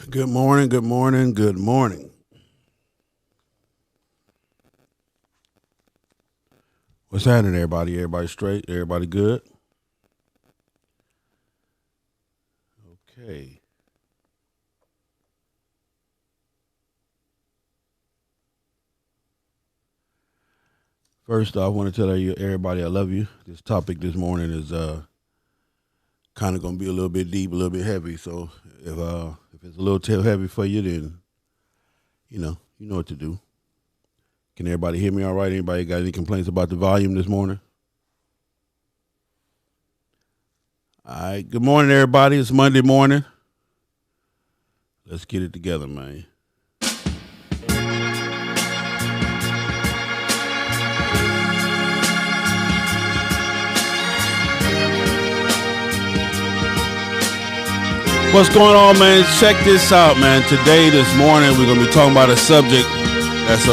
Good morning, good morning, good morning. What's happening, everybody? Everybody straight? Everybody good? Okay. First off, I want to tell you, everybody, I love you. This topic this morning is kind of gonna be a little bit deep, a little bit heavy. So if it's a little too heavy for you, then you know what to do. Can everybody hear me all right? Anybody got any complaints about the volume this morning? All right. Good morning, everybody. It's Monday morning. Let's get it together, man. What's going on, man? Check this out, man. This morning, we're gonna be talking about a subject that's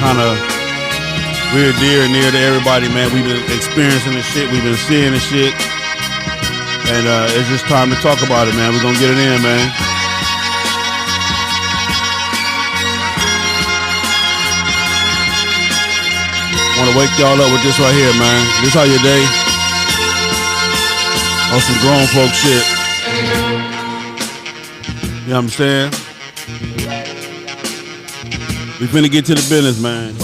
kind of real dear and near to everybody, man. We've been experiencing the shit, we've been seeing the shit, and it's just time to talk about it, man. We're gonna get it in, man. Want to wake y'all up with this right here, man. This how your day on some grown folk shit. You understand? We finna get to the business, man.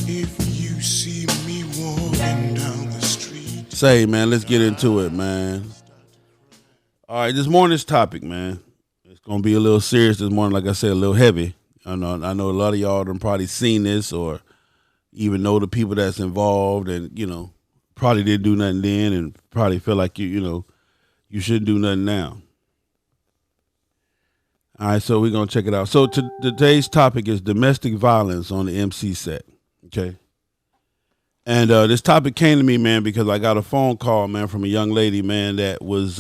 If you see me walking down the street. Say, man, let's get into it, man. All right, this morning's topic, man. It's gonna be a little serious this morning, like I said, a little heavy. I know a lot of y'all done probably seen this or even know the people that's involved, and probably didn't do nothing then, and probably feel like you shouldn't do nothing now. All right, so we're gonna check it out. So today's topic is domestic violence on the MC set. Okay, and this topic came to me, man, because I got a phone call, man, from a young lady, man, that was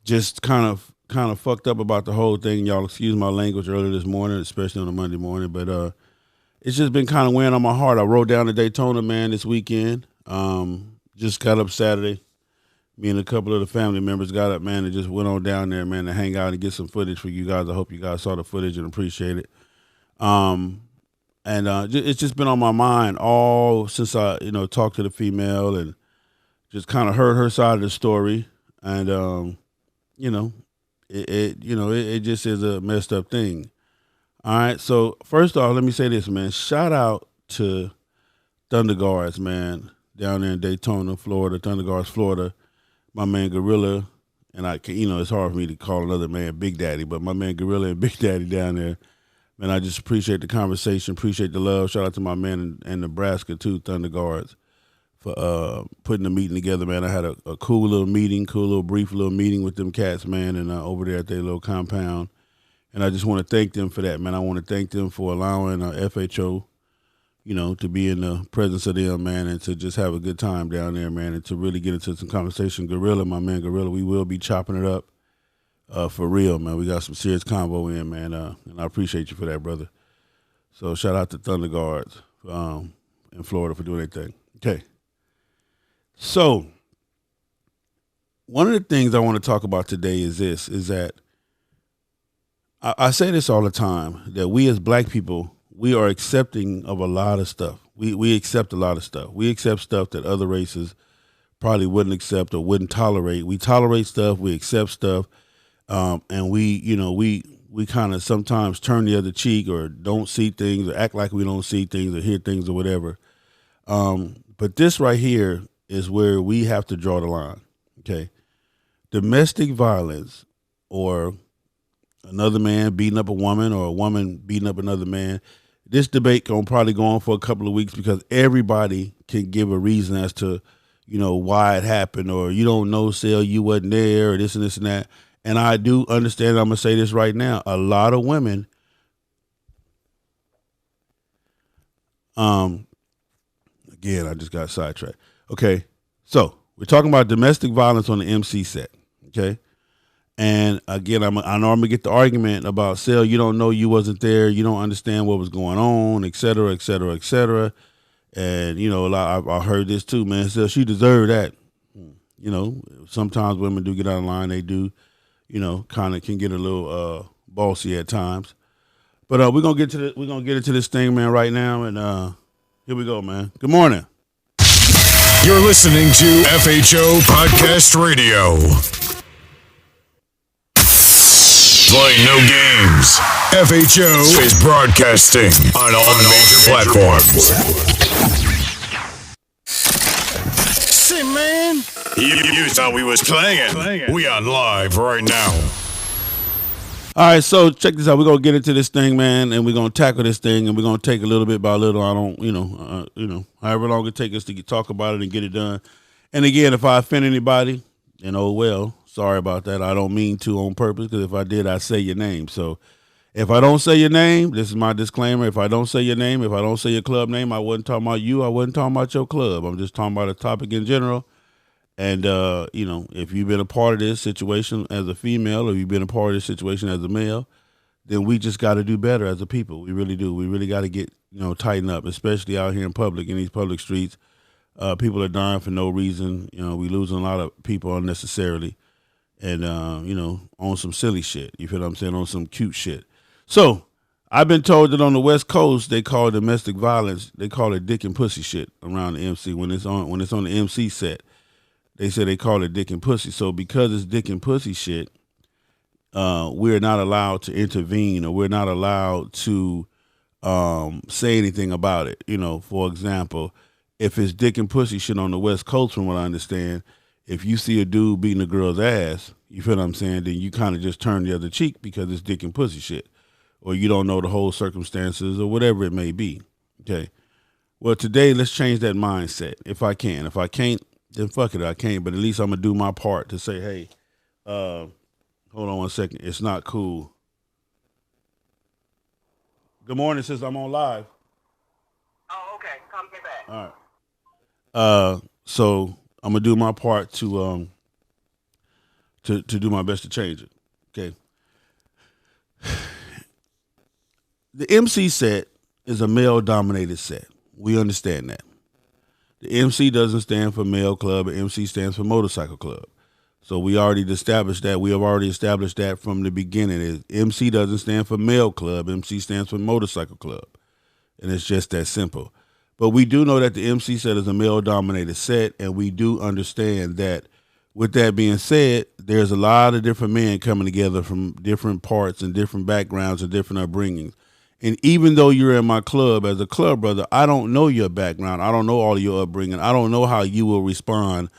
just kind of fucked up about the whole thing. Y'all excuse my language earlier this morning, especially on a Monday morning, but it's just been kind of weighing on my heart. I rode down to Daytona, man, this weekend. Just got up Saturday. Me and a couple of the family members got up, man, and just went on down there, man, to hang out and get some footage for you guys. I hope you guys saw the footage and appreciate it. It's just been on my mind all since I, talked to the female and just kind of heard her side of the story. And, it just is a messed up thing. All right. So first off, let me say this, man. Shout out to Thunder Guards, man, down there in Daytona, Florida, Thunder Guards, Florida. My man Gorilla, and it's hard for me to call another man Big Daddy, but my man Gorilla and Big Daddy down there, man, I just appreciate the conversation, appreciate the love. Shout out to my man in Nebraska too, Thunder Guards, for putting the meeting together, man. I had a cool little meeting, brief little meeting with them cats, man, and over there at their little compound. And I just want to thank them for that, man. I want to thank them for allowing FHO, to be in the presence of them, man, and to just have a good time down there, man, and to really get into some conversation. Gorilla, my man Gorilla, we will be chopping it up for real, man. We got some serious convo in, man, and I appreciate you for that, brother. So shout out to Thunder Guards in Florida for doing their thing. Okay. So one of the things I want to talk about today is that I say this all the time, that we as black people, we are accepting of a lot of stuff. We accept a lot of stuff. We accept stuff that other races probably wouldn't accept or wouldn't tolerate. We tolerate stuff, we accept stuff, and we kind of sometimes turn the other cheek or don't see things or act like we don't see things or hear things or whatever. But this right here is where we have to draw the line, okay? Domestic violence, or another man beating up a woman or a woman beating up another man. This debate gonna probably go on for a couple of weeks because everybody can give a reason as to, why it happened, or you don't know, Sel, you wasn't there, or this and this and that. And I do understand, I'm gonna say this right now, a lot of women again, I just got sidetracked. Okay. So we're talking about domestic violence on the MC set. Okay. And again, I normally get the argument about, Sel, you don't know, you wasn't there, you don't understand what was going on, et cetera, et cetera, et cetera. And, you know, I heard this too, man. So she deserved that. You know, sometimes women do get out of line. They do, you know, kind of can get a little bossy at times. But we're gonna get into this thing, man, right now. And here we go, man. Good morning. You're listening to FHO Podcast Radio. Playing no games. FHO is broadcasting on all major platforms. Shit, man. You thought we was playing. We on live right now. All right, so check this out. We're gonna get into this thing, man, and we're gonna tackle this thing, and we're gonna take a little bit by little. I don't, however long it takes us to talk about it and get it done. And again, if I offend anybody, then oh well. Sorry about that. I don't mean to on purpose, because if I did, I'd say your name. So if I don't say your name, this is my disclaimer. If I don't say your name, if I don't say your club name, I wasn't talking about you. I wasn't talking about your club. I'm just talking about a topic in general. And, if you've been a part of this situation as a female, or you've been a part of this situation as a male, then we just got to do better as a people. We really do. We really got to get, tighten up, especially out here in public, in these public streets. People are dying for no reason. We losing a lot of people unnecessarily. And, on some silly shit. You feel what I'm saying? On some cute shit. So I've been told that on the West Coast, they call domestic violence, they call it dick and pussy shit around the MC. When it's on the MC set, they say they call it dick and pussy. So because it's dick and pussy shit, we're not allowed to intervene, or we're not allowed to say anything about it. For example, if it's dick and pussy shit on the West Coast, from what I understand, if you see a dude beating a girl's ass, you feel what I'm saying, then you kind of just turn the other cheek because it's dick and pussy shit. Or you don't know the whole circumstances, or whatever it may be. Okay. Well, today, let's change that mindset if I can. If I can't, then fuck it, I can't. But at least I'm going to do my part to say, hey, hold on one second. It's not cool. Good morning, sis. I'm on live. Oh, okay. Come get back. All right. So I'm going to do my part to do my best to change it. Okay. The MC set is a male-dominated set. We understand that. The MC doesn't stand for male club, and MC stands for motorcycle club. So we already established that. We have already established that from the beginning. MC doesn't stand for male club. MC stands for motorcycle club. And it's just that simple. But we do know that the MC set is a male-dominated set, and we do understand that. With that being said, there's a lot of different men coming together from different parts and different backgrounds and different upbringings. And even though you're in my club as a club brother, I don't know your background. I don't know all of your upbringing. I don't know how you will respond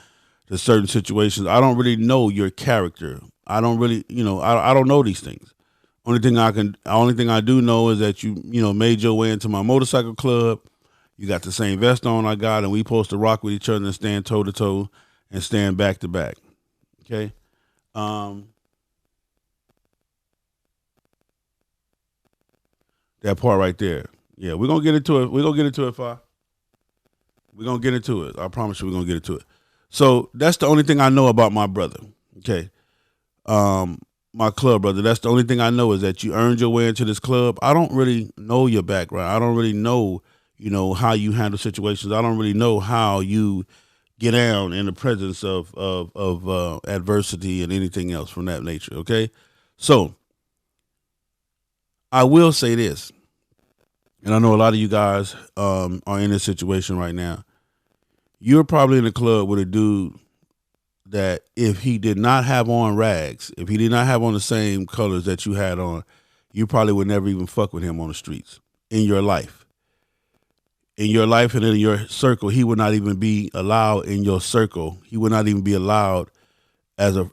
to certain situations. I don't really know your character. I don't really, I don't know these things. Only thing I do know is that you made your way into my motorcycle club. You got the same vest on I got, and we supposed to rock with each other and stand toe to toe and stand back to back. Okay. That part right there. Yeah, we're going to get into it. We're going to get into it, We're going to get into it. I promise you we're going to get into it. So that's the only thing I know about my brother. Okay. My club brother. That's the only thing I know, is that you earned your way into this club. I don't really know your background. I don't really know, how you handle situations. I don't really know how you get down in the presence of adversity and anything else from that nature. Okay. So I will say this, and I know a lot of you guys are in this situation right now. You're probably in a club with a dude that if he did not have on rags, if he did not have on the same colors that you had on, you probably would never even fuck with him on the streets in your life. In your life and in your circle, he would not even be allowed in your circle. He would not even be allowed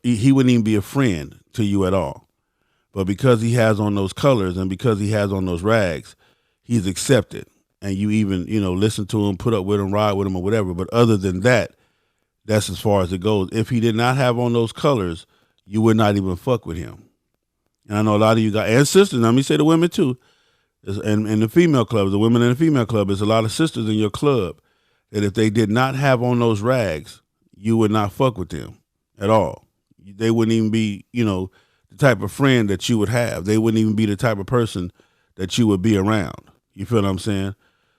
he wouldn't even be a friend to you at all. But because he has on those colors and because he has on those rags, he's accepted. And you even, listen to him, put up with him, ride with him or whatever. But other than that, that's as far as it goes. If he did not have on those colors, you would not even fuck with him. And I know a lot of you guys, and sisters, let me say the women too, and in the female clubs, the women in the female club, there's a lot of sisters in your club that if they did not have on those rags, you would not fuck with them at all. They wouldn't even be, the type of friend that you would have. They wouldn't even be the type of person that you would be around. You feel what I'm saying?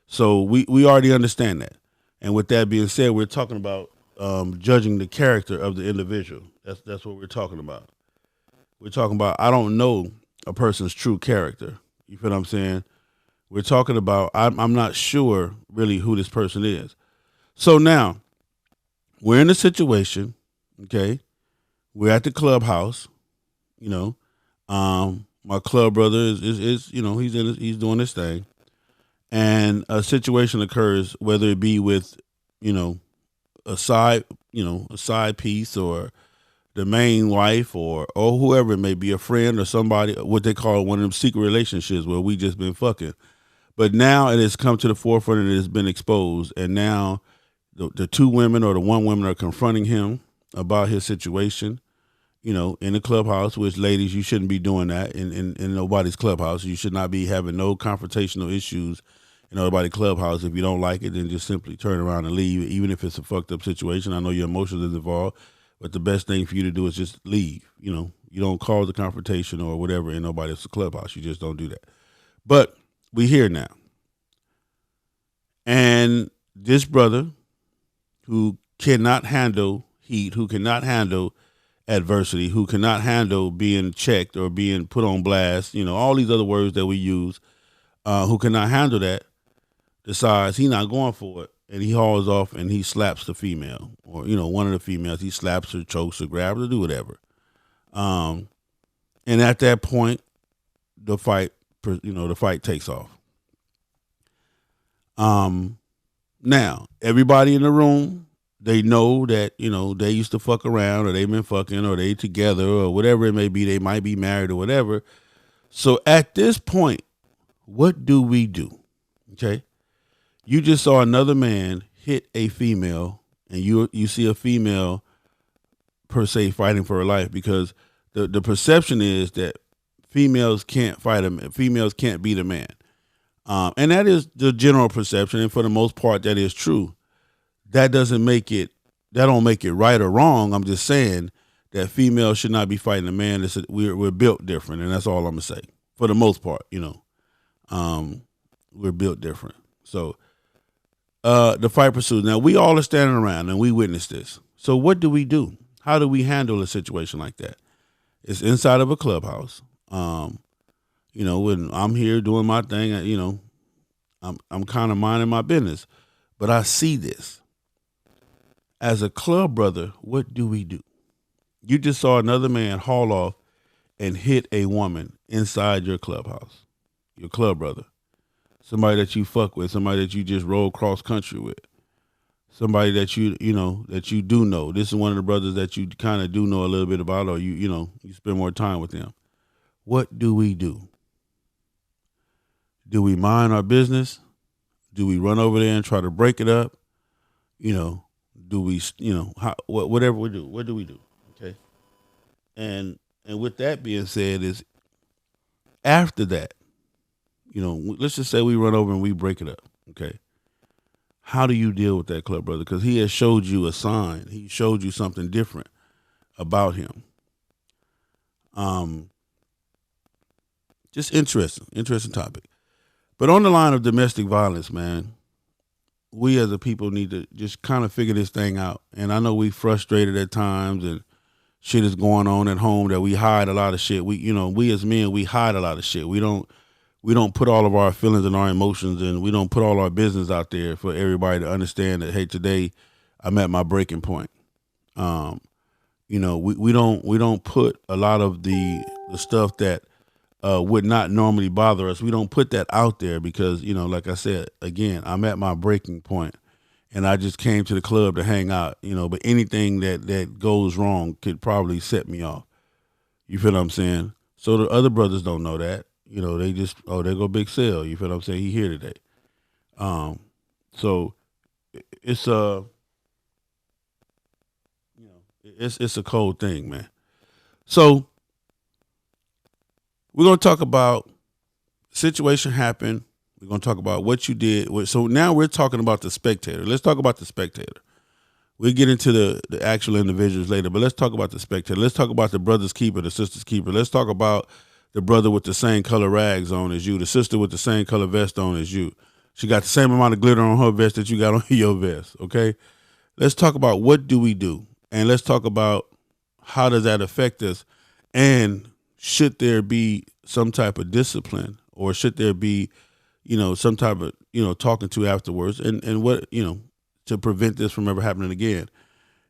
So we already understand that. And with that being said, we're talking about judging the character of the individual. That's what we're talking about. We're talking about, I don't know a person's true character. You feel what I'm saying? We're talking about, I'm not sure really who this person is. So now, we're in a situation, okay? We're at the clubhouse, you know. My club brother is he's doing his thing. And a situation occurs, whether it be with, a side piece or the main wife or whoever it may be, a friend or somebody, what they call one of them secret relationships where we just been fucking. But now it has come to the forefront and it has been exposed. And now the two women or the one woman are confronting him about his situation, in the clubhouse, which, ladies, you shouldn't be doing that in nobody's clubhouse. You should not be having no confrontational issues in nobody's clubhouse. If you don't like it, then just simply turn around and leave, even if it's a fucked up situation. I know your emotions is involved, but the best thing for you to do is just leave. You don't cause a confrontation or whatever in nobody's clubhouse. You just don't do that. But we here now. And this brother who cannot handle heat, who cannot handle adversity, who cannot handle being checked or being put on blast, all these other words that we use, who cannot handle that, decides he's not going for it, and he hauls off and he slaps the female, or one of the females. He slaps her, chokes her, grabs her, do whatever. And at that point, the fight takes off. Now everybody in the room, they know that, they used to fuck around, or they've been fucking, or they together, or whatever it may be. They might be married or whatever. So at this point, what do we do? Okay. You just saw another man hit a female, and you see a female per se fighting for her life, because the perception is that females can't fight him. Females can't beat a man. And that is the general perception. And for the most part, that is true. That don't make it right or wrong. I'm just saying that females should not be fighting a man. We're built different. And that's all I'm going to say. For the most part, we're built different. So the fight pursues. Now, we all are standing around and we witness this. So what do we do? How do we handle a situation like that? It's inside of a clubhouse. When I'm here doing my thing, I'm kind of minding my business, but I see this. As a club brother, what do we do? You just saw another man haul off and hit a woman inside your clubhouse, your club brother, somebody that you fuck with, somebody that you just roll cross country with, somebody that you do know. This is one of the brothers that you kind of do know a little bit about, or you spend more time with them. What do we do? Do we mind our business? Do we run over there and try to break it up? Do we, whatever we do, what do we do? Okay. And with that being said, is after that, let's just say we run over and we break it up. Okay. How do you deal with that club brother? Because he has showed you a sign. He showed you something different about him. Just interesting topic. But on the line of domestic violence, man, we as a people need to just kind of figure this thing out. And I know we frustrated at times, and shit is going on at home that we hide a lot of shit. We as men, we hide a lot of shit. We don't put all of our feelings and our emotions, and we don't put all our business out there for everybody to understand that, hey, today I'm at my breaking point. We don't put a lot of the stuff that would not normally bother us. We don't put that out there because, like I said, again, I'm at my breaking point and I just came to the club to hang out, but anything that goes wrong could probably set me off. You feel what I'm saying? So the other brothers don't know that, they just, there go Big Sale. You feel what I'm saying? He here today. So it's it's a cold thing, man. So we're going to talk about situation happened. We're going to talk about what you did. So now we're talking about the spectator. Let's talk about the spectator. We'll get into the actual individuals later, but let's talk about the spectator. Let's talk about the brother's keeper, the sister's keeper. Let's talk about the brother with the same color rags on as you, the sister with the same color vest on as you. She got the same amount of glitter on her vest that you got on your vest, okay? Let's talk about what do we do, and let's talk about how does that affect us, and should there be some type of discipline, or should there be, some type of, talking to afterwards, and what, to prevent this from ever happening again.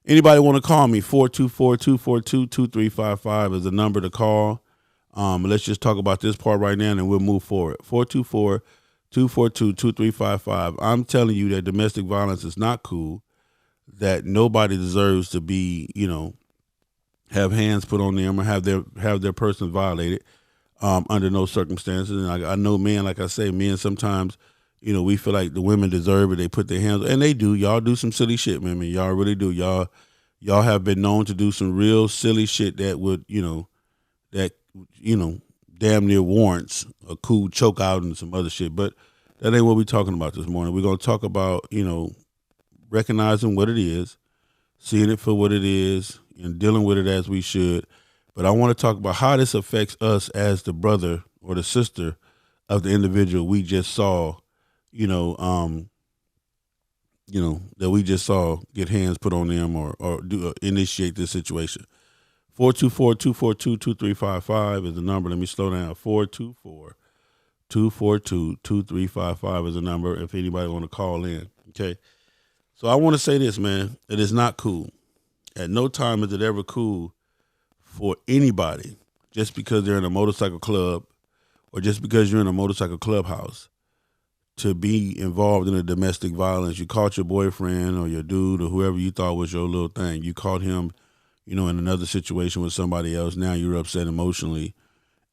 Anybody want to call me? 424-242-2355 is the number to call. Let's just talk about this part right now, and we'll move forward. 424-242-2355. I'm telling you that domestic violence is not cool, that nobody deserves to be, have hands put on them or have their person violated under no circumstances. And I know men, like I say, men sometimes, we feel like the women deserve it. They put their hands, and they do. Y'all do some silly shit, man. Y'all really do. Y'all have been known to do some real silly shit that would, damn near warrants a cool choke out and some other shit. But that ain't what we're talking about this morning. We're going to talk about, recognizing what it is, seeing it for what it is, and dealing with it as we should. But I want to talk about how this affects us as the brother or the sister of the individual we just saw, that we just saw get hands put on them or initiate this situation. 424-242-2355 is the number. Let me slow down. 424-242-2355 is the number if anybody want to call in. Okay. So I want to say this, man. It is not cool. At no time is it ever cool for anybody, just because they're in a motorcycle club or just because you're in a motorcycle clubhouse, to be involved in a domestic violence. You caught your boyfriend or your dude or whoever you thought was your little thing. You caught him, in another situation with somebody else. Now you're upset emotionally,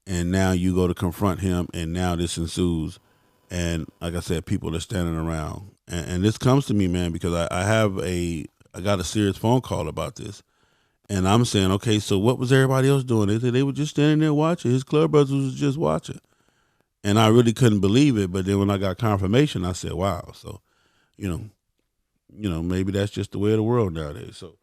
and now you go to confront him, and now this ensues. And like I said, people are standing around. And this comes to me, man, because I got a serious phone call about this. And I'm saying, okay, so what was everybody else doing? They said they were just standing there watching. His club brothers was just watching. And I really couldn't believe it. But then when I got confirmation, I said, wow. So, maybe that's just the way of the world nowadays. So,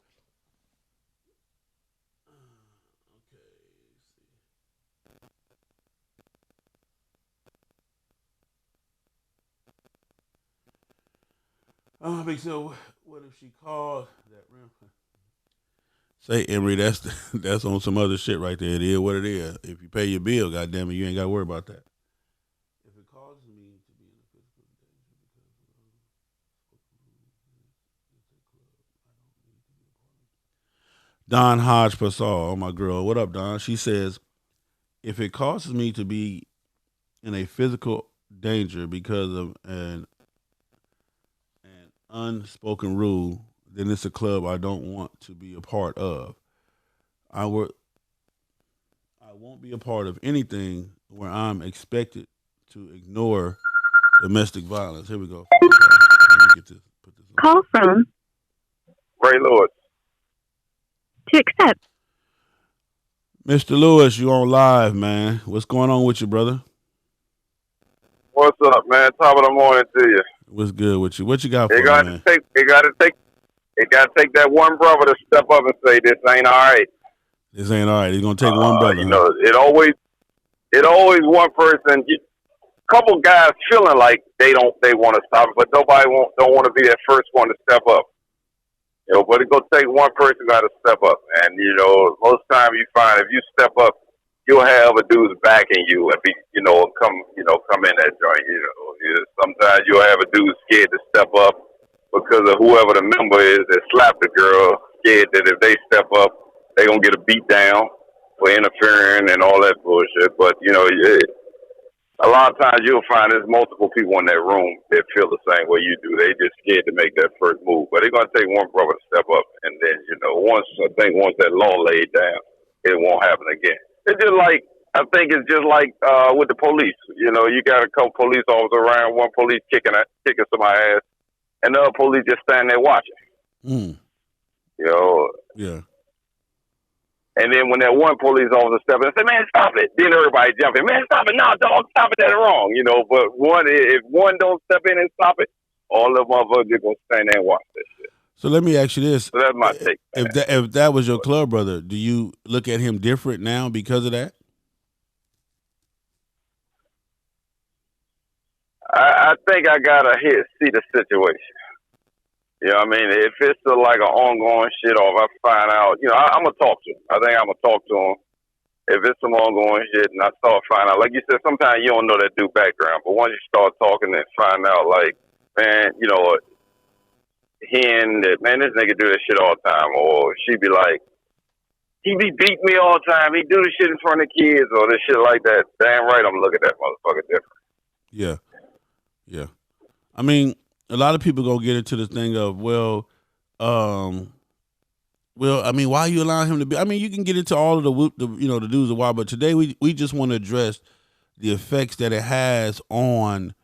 so what if she called that room? Say, Emery, that's on some other shit right there. It is what it is. If you pay your bill, goddamn it, you ain't got to worry about that. If it causes me to be in a physical danger Don Hodge Pasal, my girl. What up, Don? She says, if it causes me to be in a physical danger because of an unspoken rule, then it's a club I don't want to be a part of. I won't be a part of anything where I'm expected to ignore domestic violence. Here we go. Let me get this. Put this on. Call from Ray Lewis. To accept. Mr. Lewis, you on live, man. What's going on with you, brother? What's up, man? Top of the morning to you. What's good with you? What you got for It me, got man? to take that one brother to step up and say, this ain't all right. This ain't all right. He's gonna take one brother. It always one person. A couple guys feeling like they want to stop it, but nobody don't want to be that first one to step up. But it's gonna take one person got to step up, and most times you find if you step up, you'll have other dudes backing you and be come in that joint. Sometimes you'll have a dude scared to step up because of whoever the member is that slapped the girl, scared that if they step up, they gonna get a beat down for interfering and all that bullshit. But a lot of times you'll find there's multiple people in that room that feel the same way you do. They just scared to make that first move, but they're gonna take one brother to step up, and then once that law laid down, it won't happen again. It's just like with the police. You got a couple police officers around, one police kicking somebody's ass, and the other police just standing there watching. Yeah. And then when that one police officer step in and say, "Man, stop it," then everybody jumping, "Man, stop it! No, dog, stop it! That's wrong." But if one don't step in and stop it, all the motherfuckers just gonna stand there and watch that shit. So let me ask you this: So that's my take. If that was your club brother, do you look at him different now because of that? I think I gotta see the situation. You know what I mean? If it's like an ongoing shit, or if I find out, I'm gonna talk to him. I think I'm gonna talk to him. If it's some ongoing shit, and I start finding out, like you said, sometimes you don't know that dude background, but once you start talking and find out, like, man, hearing that, man, this nigga do this shit all the time, or she be like, he be beating me all the time. He do this shit in front of kids or this shit like that. Damn right, I'm looking at that motherfucker different. Yeah, yeah. I mean, a lot of people gonna get into the thing of, I mean, why are you allowing him to be? I mean, you can get into all of the do's and why, but today we just want to address the effects that it has on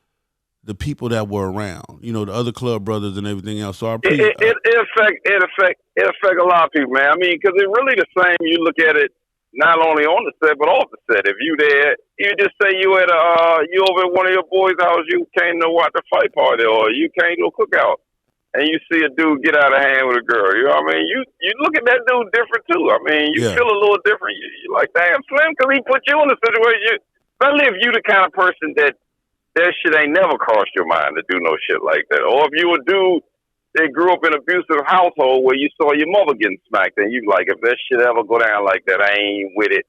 the people that were around, the other club brothers and everything else. So it affect a lot of people, man. I mean, because it's really the same. You look at it not only on the set but off the set. If you there, you just say you you over at one of your boys' house, you came to watch a fight party, or you came to a cookout, and you see a dude get out of hand with a girl. You know what I mean? You look at that dude different too. I mean, you feel a little different. You're like, damn, Slim, because he put you in a situation. Especially if you the kind of person that shit ain't never crossed your mind to do no shit like that. Or if you a dude that grew up in an abusive household where you saw your mother getting smacked, and you like, if that shit ever go down like that, I ain't with it.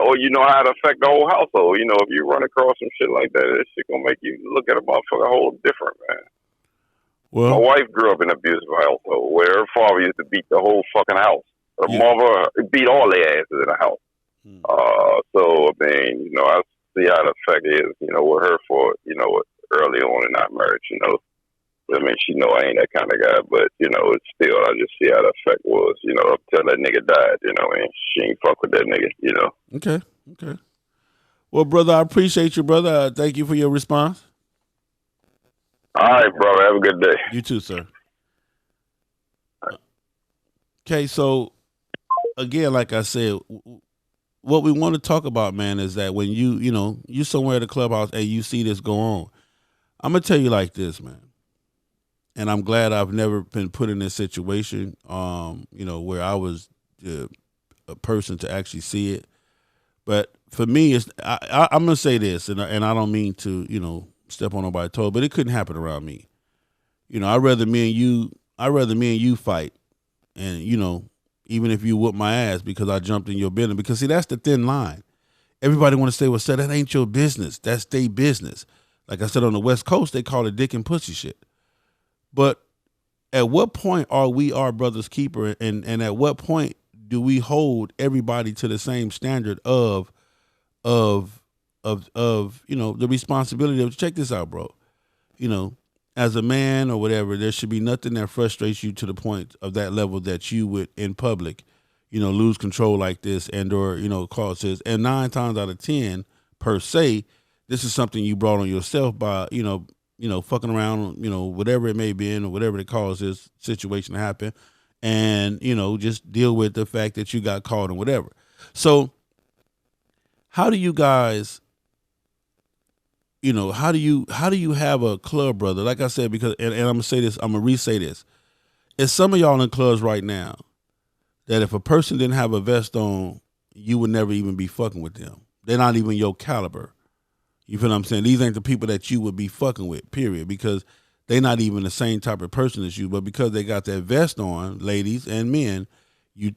Or you know how to affect the whole household. If you run across some shit like that, that shit gonna make you look at a motherfucker whole different, man. Well, my wife grew up in an abusive household where her father used to beat the whole fucking house. Her mother beat all their asses in the house. So, I mean, I see how the effect is, with her for, early on in our marriage, I mean, she know I ain't that kind of guy, but, it's still, I just see how the effect was, up till that nigga died, and she ain't fuck with that nigga, Okay. Well, brother, I appreciate you, brother. Thank you for your response. All right, brother. Have a good day. You too, sir. Okay, so, again, like I said, what we want to talk about, man, is that when you somewhere at the clubhouse and you see this go on, I'm going to tell you like this, man. And I'm glad I've never been put in this situation, where I was a person to actually see it. But for me, I'm going to say this, and I don't mean to, step on nobody's toe, but it couldn't happen around me. I'd rather me and you fight, and, even if you whoop my ass because I jumped in your business. Because, see, that's the thin line. Everybody want to say, well, sir, that ain't your business. That's their business. Like I said, on the West Coast, they call it dick and pussy shit. But at what point are we our brother's keeper, and at what point do we hold everybody to the same standard of the responsibility of, check this out, bro. As a man or whatever, there should be nothing that frustrates you to the point of that level that you would in public, lose control like this or cause this. And 9 times out of 10, per se, this is something you brought on yourself by, fucking around, whatever it may be in or whatever that caused this situation to happen. And, just deal with the fact that you got caught and whatever. So how do you guys, how do you have a club brother? Like I said, because, and I'm gonna say this, I'm gonna re-say this. It's some of y'all in clubs right now that if a person didn't have a vest on, you would never even be fucking with them. They're not even your caliber. You feel what I'm saying? These ain't the people that you would be fucking with, period, because they're not even the same type of person as you. But because they got that vest on, ladies and men, you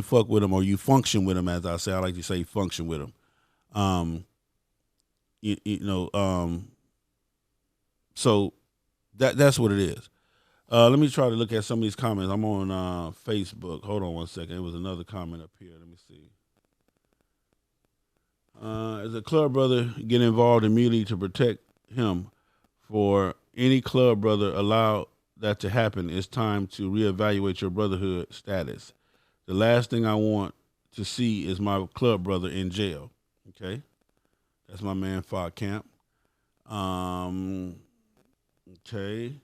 fuck with them, or you function with them, as I say. I like to say function with them. So that's what it is. Let me try to look at some of these comments. I'm on Facebook. Hold on one second. There was another comment up here. Let me see. As a club brother, get involved immediately to protect him. For any club brother allow that to happen, it's time to reevaluate your brotherhood status. The last thing I want to see is my club brother in jail. Okay. That's my man, Fog Camp. Okay.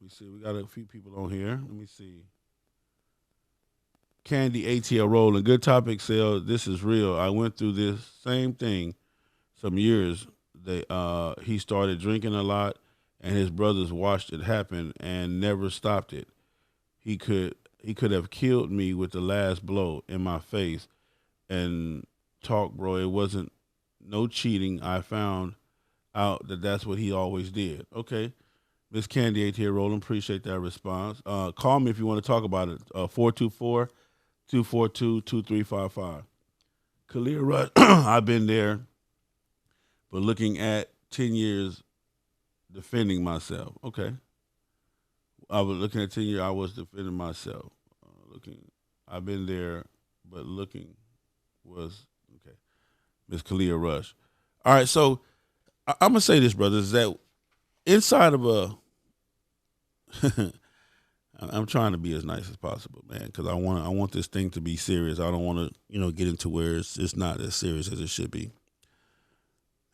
We see we got a few people on here. Let me see. Candy ATL rolling. Good topic, Sale. This is real. I went through this same thing some years. He started drinking a lot, and his brothers watched it happen and never stopped it. He could have killed me with the last blow in my face. And talk, bro. It wasn't no cheating. I out that that's what he always did. Okay. Miss Candy 8 here, Roland. Appreciate that response. Call me if you want to talk about it. 424-242-2355. Kalia Rush, I've been there, but looking at 10 years defending myself. Okay. I was looking at 10 years, I was defending myself. I've been there, but looking was, okay. Miss Kalia Rush. All right, so I'm going to say this, brothers, that inside of a, I'm trying to be as nice as possible, man, because I want this thing to be serious. I don't want to, get into where it's not as serious as it should be.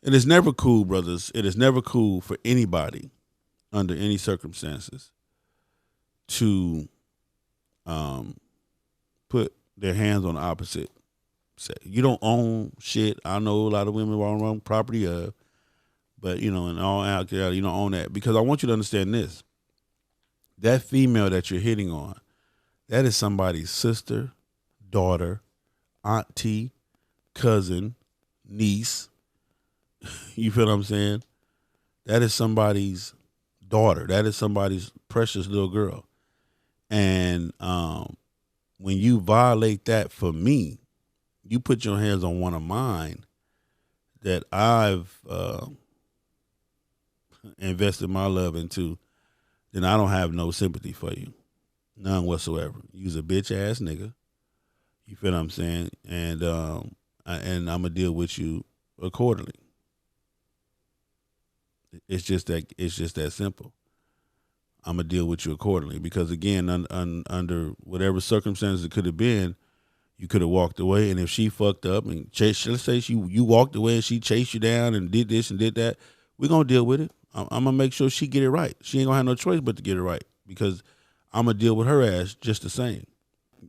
It is never cool, brothers. It is never cool for anybody under any circumstances to put their hands on the opposite sex. You don't own shit. I know a lot of women own property of, but in all actuality, you don't own that, because I want you to understand this. That female that you're hitting on, that is somebody's sister, daughter, auntie, cousin, niece. You feel what I'm saying? That is somebody's daughter. That is somebody's precious little girl. And when you violate that for me, you put your hands on one of mine that I've invested my love into, then I don't have no sympathy for you. None whatsoever. You's a bitch ass nigga. You feel what I'm saying? And I'm gonna deal with you accordingly. It's just that simple. I'm gonna deal with you accordingly, because again, under whatever circumstances it could have been, you could have walked away. And if she fucked up and let's say you walked away and she chased you down and did this and did that, we're gonna deal with it. I'm gonna make sure she get it right. She ain't gonna have no choice but to get it right, because I'm gonna deal with her ass just the same.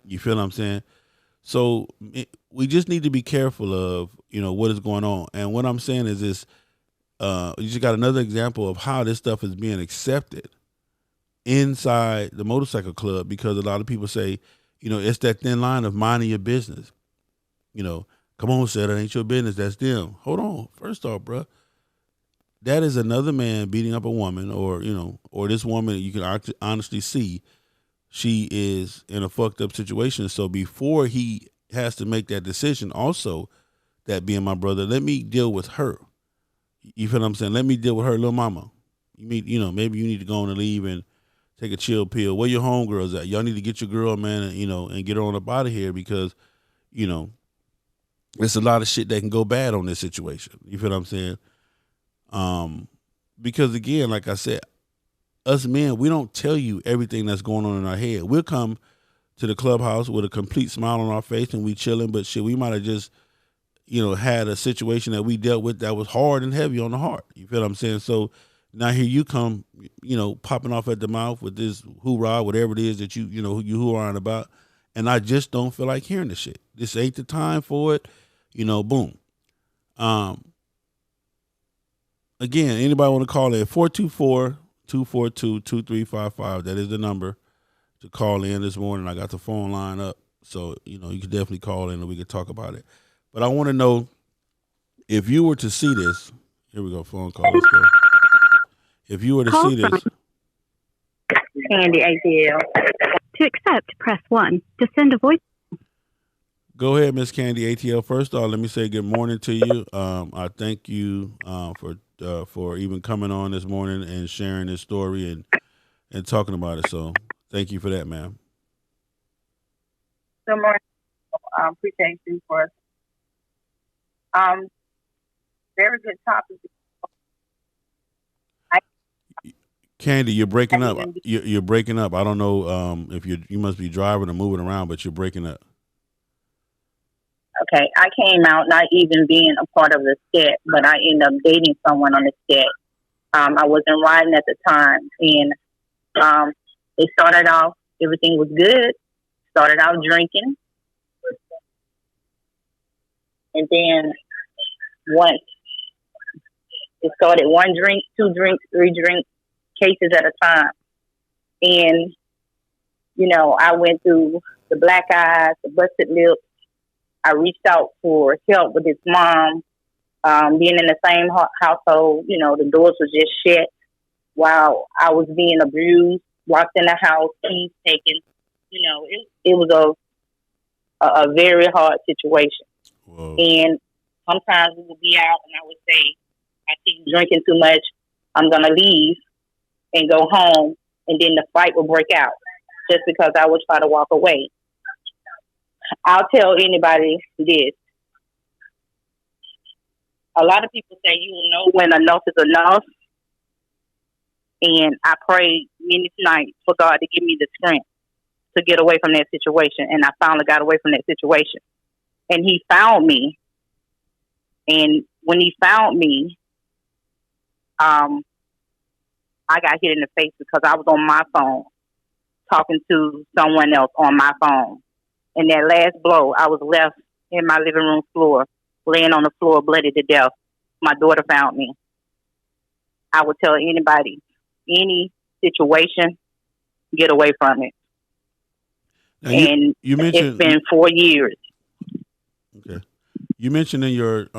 You feel what I'm saying? So we just need to be careful of what is going on. And what I'm saying is this: you just got another example of how this stuff is being accepted inside the motorcycle club, because a lot of people say, it's that thin line of minding your business. Come on, sir, that ain't your business. That's them. Hold on. First off, bruh, that is another man beating up a woman, or this woman, you can honestly see she is in a fucked up situation. So before he has to make that decision, also, that being my brother, let me deal with her. You feel what I'm saying? Let me deal with her little mama. Maybe you need to go on and leave and take a chill pill. Where your homegirls at? Y'all need to get your girl, man, and get her on up out of here, because, there's a lot of shit that can go bad on this situation. You feel what I'm saying? Because again, like I said, us men, we don't tell you everything that's going on in our head. We'll come to the clubhouse with a complete smile on our face and we chilling, but shit, we might have just, had a situation that we dealt with that was hard and heavy on the heart. You feel what I'm saying? So now here you come, popping off at the mouth with this hoorah, whatever it is that you hoorahing about, and I just don't feel like hearing the shit. This ain't the time for it. Boom. Again, anybody want to call in? 424-242-2355. That is the number to call in this morning. I got the phone line up, so you can definitely call in and we can talk about it. But I want to know, if you were to see this, here we go, phone call. Let's go. If you were to see this, Candy ATL. To accept, press 1. To send a voice. Go ahead, Miss Candy ATL. First off, let me say good morning to you. I thank you for even coming on this morning and sharing this story and talking about it. So thank you for that, ma'am. Good morning. Appreciate you for very good topic. Candy, you're breaking up. You're breaking up. I don't know if you must be driving or moving around, but you're breaking up. Okay, I came out not even being a part of the set, but I ended up dating someone on the set. I wasn't riding at the time, and it started off, everything was good. Started out drinking, and then once it started, 1 drink, 2 drinks, 3 drinks, cases at a time. And, I went through the black eyes, the busted lips. I reached out for help with his mom. Being in the same household, the doors were just shut while I was being abused, locked in the house, keys taken. It was a very hard situation. Whoa. And sometimes we would be out and I would say, I keep drinking too much, I'm going to leave and go home. And then the fight will break out just because I would try to walk away. I'll tell anybody this. A lot of people say you will know when enough is enough. And I prayed many nights for God to give me the strength to get away from that situation. And I finally got away from that situation. And He found me. And when He found me, I got hit in the face because I was on my phone talking to someone else on my phone. And that last blow, I was left in my living room floor, laying on the floor, bloody to death. My daughter found me. I would tell anybody, any situation, get away from it. Now And you mentioned it's been 4 years. Okay. You mentioned in your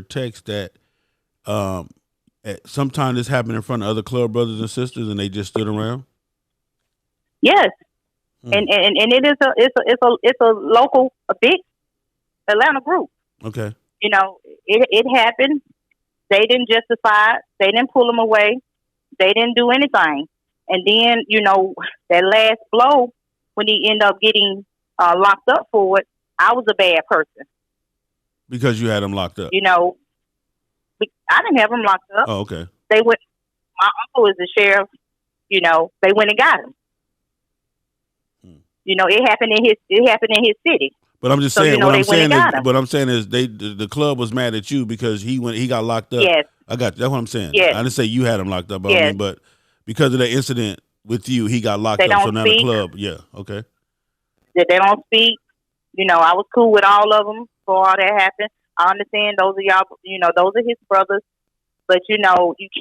text that sometimes this happened in front of other club brothers and sisters, and they just stood around. Yes, and it's a local, a big Atlanta group. Okay. It happened. They didn't justify it. They didn't pull him away. They didn't do anything. And then that last blow when he ended up getting locked up for it, I was a bad person because you had him locked up. I didn't have him locked up. Oh, okay. They went. My uncle is the sheriff. They went and got him. It happened in his city. But I'm just saying. What I'm saying is the club was mad at you because he got locked up. Yes. I got you. That's what I'm saying. Yes. I didn't say you had him locked up. Yes. I mean, but because of that incident with you, he got locked up. So now the club, yeah, okay. That they don't speak. I was cool with all of them before all that happened. I understand those are y'all. Those are his brothers. But you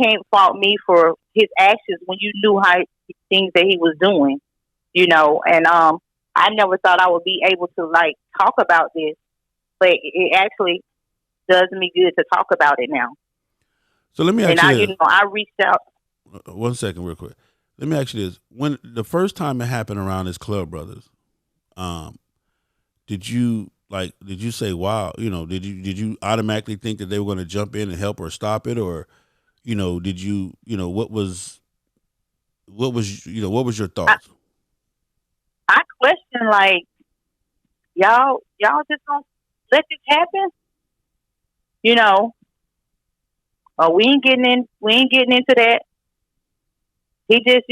can't fault me for his actions when you knew how things that he was doing. And I never thought I would be able to talk about this, but it actually does me good to talk about it now. So let me ask you this. I reached out. 1 second, real quick. Let me ask you this: when the first time it happened around his club brothers, did you say, "Wow"? Did you automatically think that they were going to jump in and help or stop it, or did you what was your thoughts? I question y'all just gonna let this happen? We ain't getting into that. He just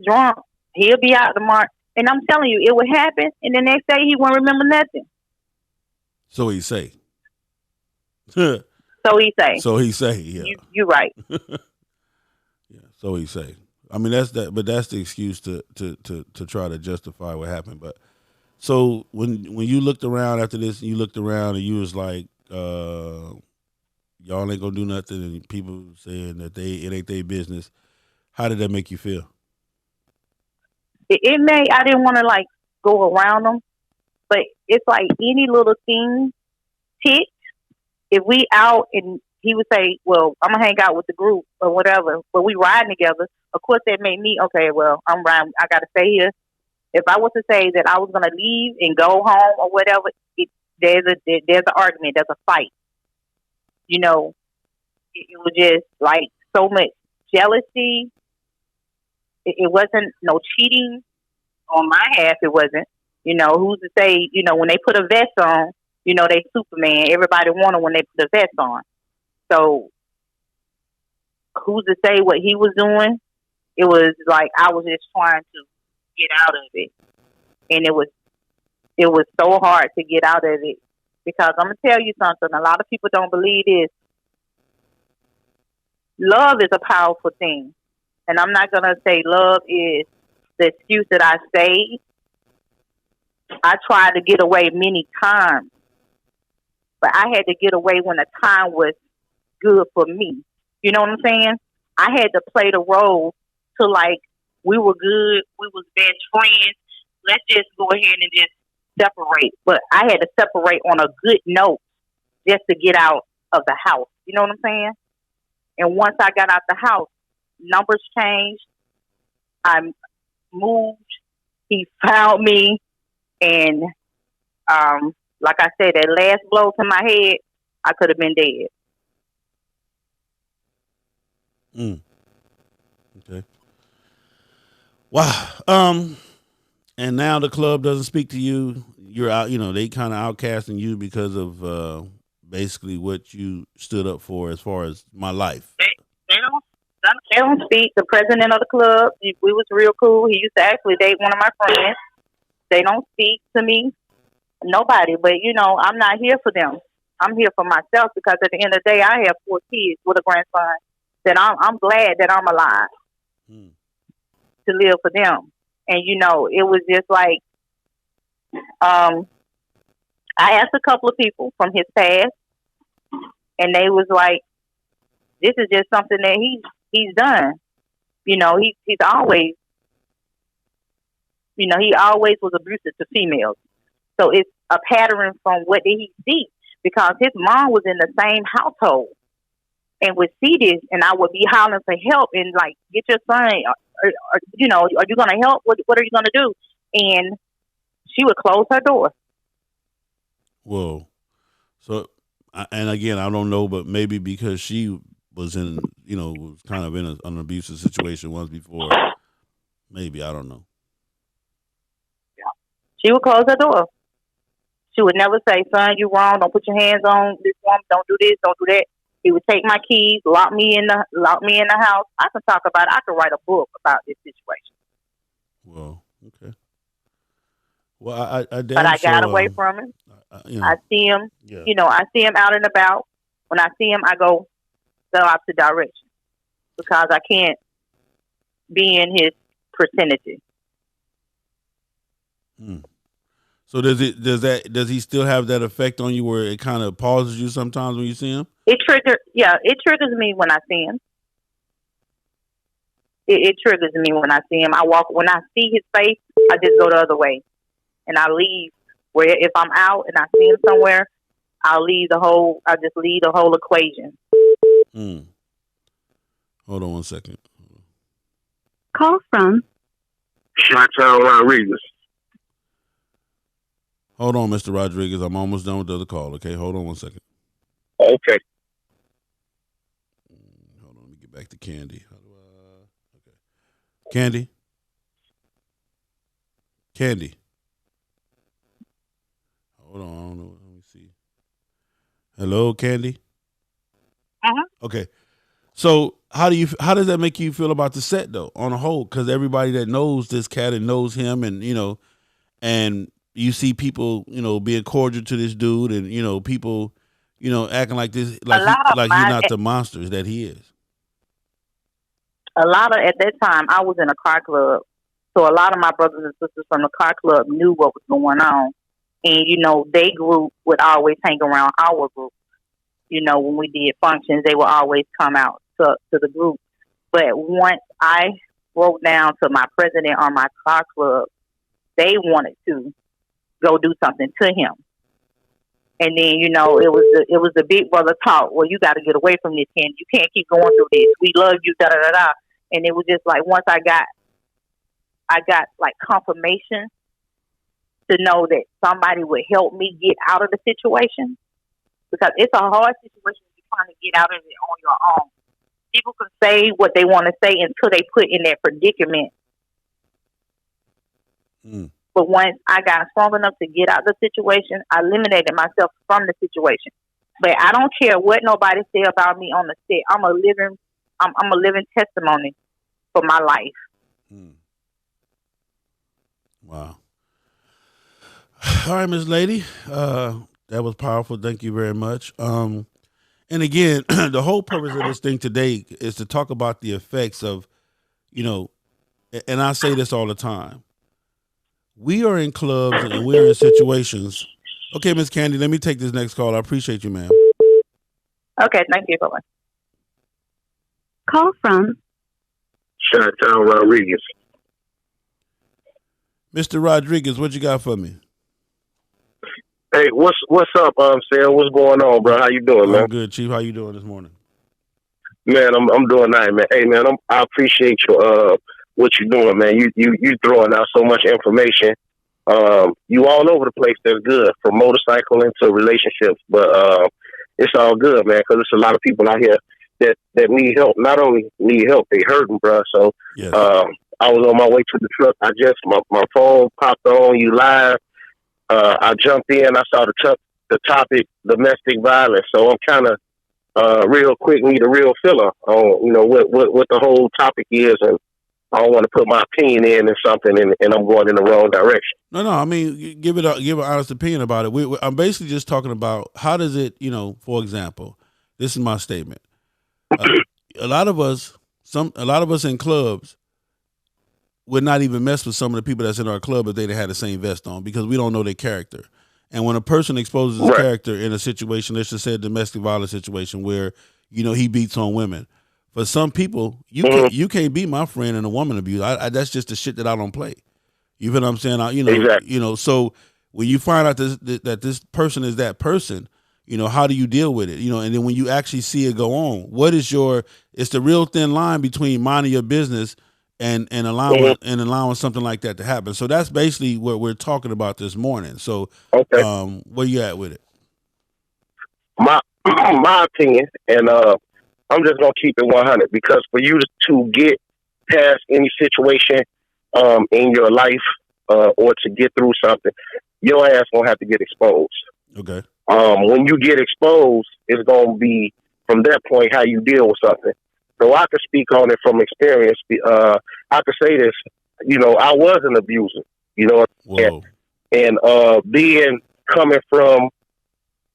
drunk. He'll be out tomorrow. And I'm telling you, it would happen, and the next day he won't remember nothing. So he say. So he say, yeah. You're right. Yeah, so he say. I mean, that's the excuse to try to justify what happened. But so when you looked around after this, you looked around and you was like, y'all ain't gonna do nothing, and people saying that it ain't their business. How did that make you feel? It may. I didn't want to go around them, but it's like any little thing ticked. If we out and he would say, "Well, I'm gonna hang out with the group or whatever," but we riding together. Of course, that made me okay. Well, I'm riding. I got to stay here. If I was to say that I was gonna leave and go home or whatever, there's an argument. There's a fight. It was just so much jealousy. It wasn't no cheating on my half. It wasn't. Who's to say? When they put a vest on, they Superman. Everybody want them when they put a vest on. So who's to say what he was doing? It was I was just trying to get out of it, and it was so hard to get out of it because I'm gonna tell you something. A lot of people don't believe this. Love is a powerful thing. And I'm not going to say love is the excuse that I say. I tried to get away many times. But I had to get away when the time was good for me. You know what I'm saying? I had to play the role to we were good. We was best friends. Let's just go ahead and just separate. But I had to separate on a good note just to get out of the house. You know what I'm saying? And once I got out the house, numbers changed. I moved. He found me, and like I said, that last blow to my head, I could have been dead. Okay. Wow. And now the club doesn't speak to you. You're out. You know, they kind of outcasting you because of basically what you stood up for as far as my life. They don't speak. The president of the club, we was real cool. He used to actually date one of my friends. They don't speak to me. Nobody. But, you know, I'm not here for them. I'm here for myself because at the end of the day, I have 4 kids with a grandson that I'm glad that I'm alive to live for them. And, you know, it was just like, I asked a couple of people from his past, and they was like, this is just something that he's done. You know, he's always, you know, he always was abusive to females. So it's a pattern from what did he see? Because his mom was in the same household and would see this, and I would be hollering for help and like, get your son, or you know, are you going to help? What are you going to do? And she would close her door. Whoa. So, and again, I don't know, but maybe because she was in, you know, was kind of in an abusive situation once before. Maybe, I don't know. Yeah. She would close her door. She would never say, son, you wrong. Don't put your hands on this woman. Don't do this. Don't do that. He would take my keys, lock me in the house. I can talk about it. I could write a book about this situation. Well, okay. Well, but I got away from him. You know, I see him. Yeah. You know, I see him out and about. When I see him, I go the opposite direction because I can't be in his vicinity. So does he still have that effect on you where it kind of pauses you sometimes when you see him? It triggers me when I see him. It triggers me when I see him. When I see his face, I just go the other way. And I leave. Where if I'm out and I see him somewhere, I just leave the whole equation. Hold on one second. Call from Shoutouts Rodriguez. Hold on, Mr. Rodriguez. I'm almost done with the other call. Okay, hold on one second. Okay. Hold on, let me get back to Candy. Okay. Candy. Hold on, I don't know. Let me see. Hello, Candy. Okay. So how does that make you feel about the set though, on a whole? Because everybody that knows this cat and knows him, and you know, and you see people, you know, being cordial to this dude, and you know, people, you know, acting like this, like he's not the monsters that he is. At that time, I was in a car club, so a lot of my brothers and sisters from the car club knew what was going on, and you know, they group would always hang around our group. You know, when we did functions, they would always come out to the group. But once I broke down to my president on my car club, they wanted to go do something to him. And then, you know, it was the big brother talk. Well, you got to get away from this, Ken. You can't keep going through this. We love you, da da da da. And it was just like once I got like confirmation to know that somebody would help me get out of the situation, because it's a hard situation if you're trying to get out of it on your own. People can say what they want to say until they put in that predicament. But once I got strong enough to get out of the situation, I eliminated myself from the situation. But I don't care what nobody say about me on the set. I'm a living testimony for my life. Wow. All right, Miss Lady. That was powerful. Thank you very much. And again, the whole purpose of this thing today is to talk about the effects of, you know, and I say this all the time. We are in clubs and we're in situations. Okay, Miss Candy, let me take this next call. I appreciate you, ma'am. Okay, thank you. Bye-bye. Call from Shoutouts Rodriguez. Mr. Rodriguez, what you got for me? Hey, what's up, Sam? What's going on, bro? How you doing, man? I'm good, Chief. How you doing this morning? Man, I'm doing nice, man. Hey, man, I appreciate you what you're doing, man. You throwing out so much information. You all over the place. That's good, from motorcycling to relationships, but it's all good, man, because there's a lot of people out here that need help. Not only need help, they hurting, bro. So Yes. I was on my way to the truck. My phone popped on you live. I jumped in. I saw the topic, domestic violence. So I'm kind of real quick, need a real filler on what the whole topic is, and I don't want to put my opinion in something and I'm going in the wrong direction. No. I mean, give an honest opinion about it. I'm basically just talking about how does it, for example, this is my statement. A lot of us in clubs would not even mess with some of the people that's in our club if they had the same vest on, because we don't know their character. And when a person exposes his character in a situation, let's just say a domestic violence situation where, he beats on women. For some people, you can't be my friend in a woman abuse. That's just the shit that I don't play. You feel what I'm saying? Exactly. So when you find out that this person is that person, how do you deal with it? And then when you actually see it go on, it's the real thin line between minding your business and allowing something like that to happen. So that's basically what we're talking about this morning. So where you at with it? My opinion, and I'm just gonna keep it 100, because for you to get past any situation in your life or to get through something, your ass gonna have to get exposed. Okay. When you get exposed, it's gonna be from that point how you deal with something. So I could speak on it from experience. I could say this, I was an abuser, Whoa. and coming from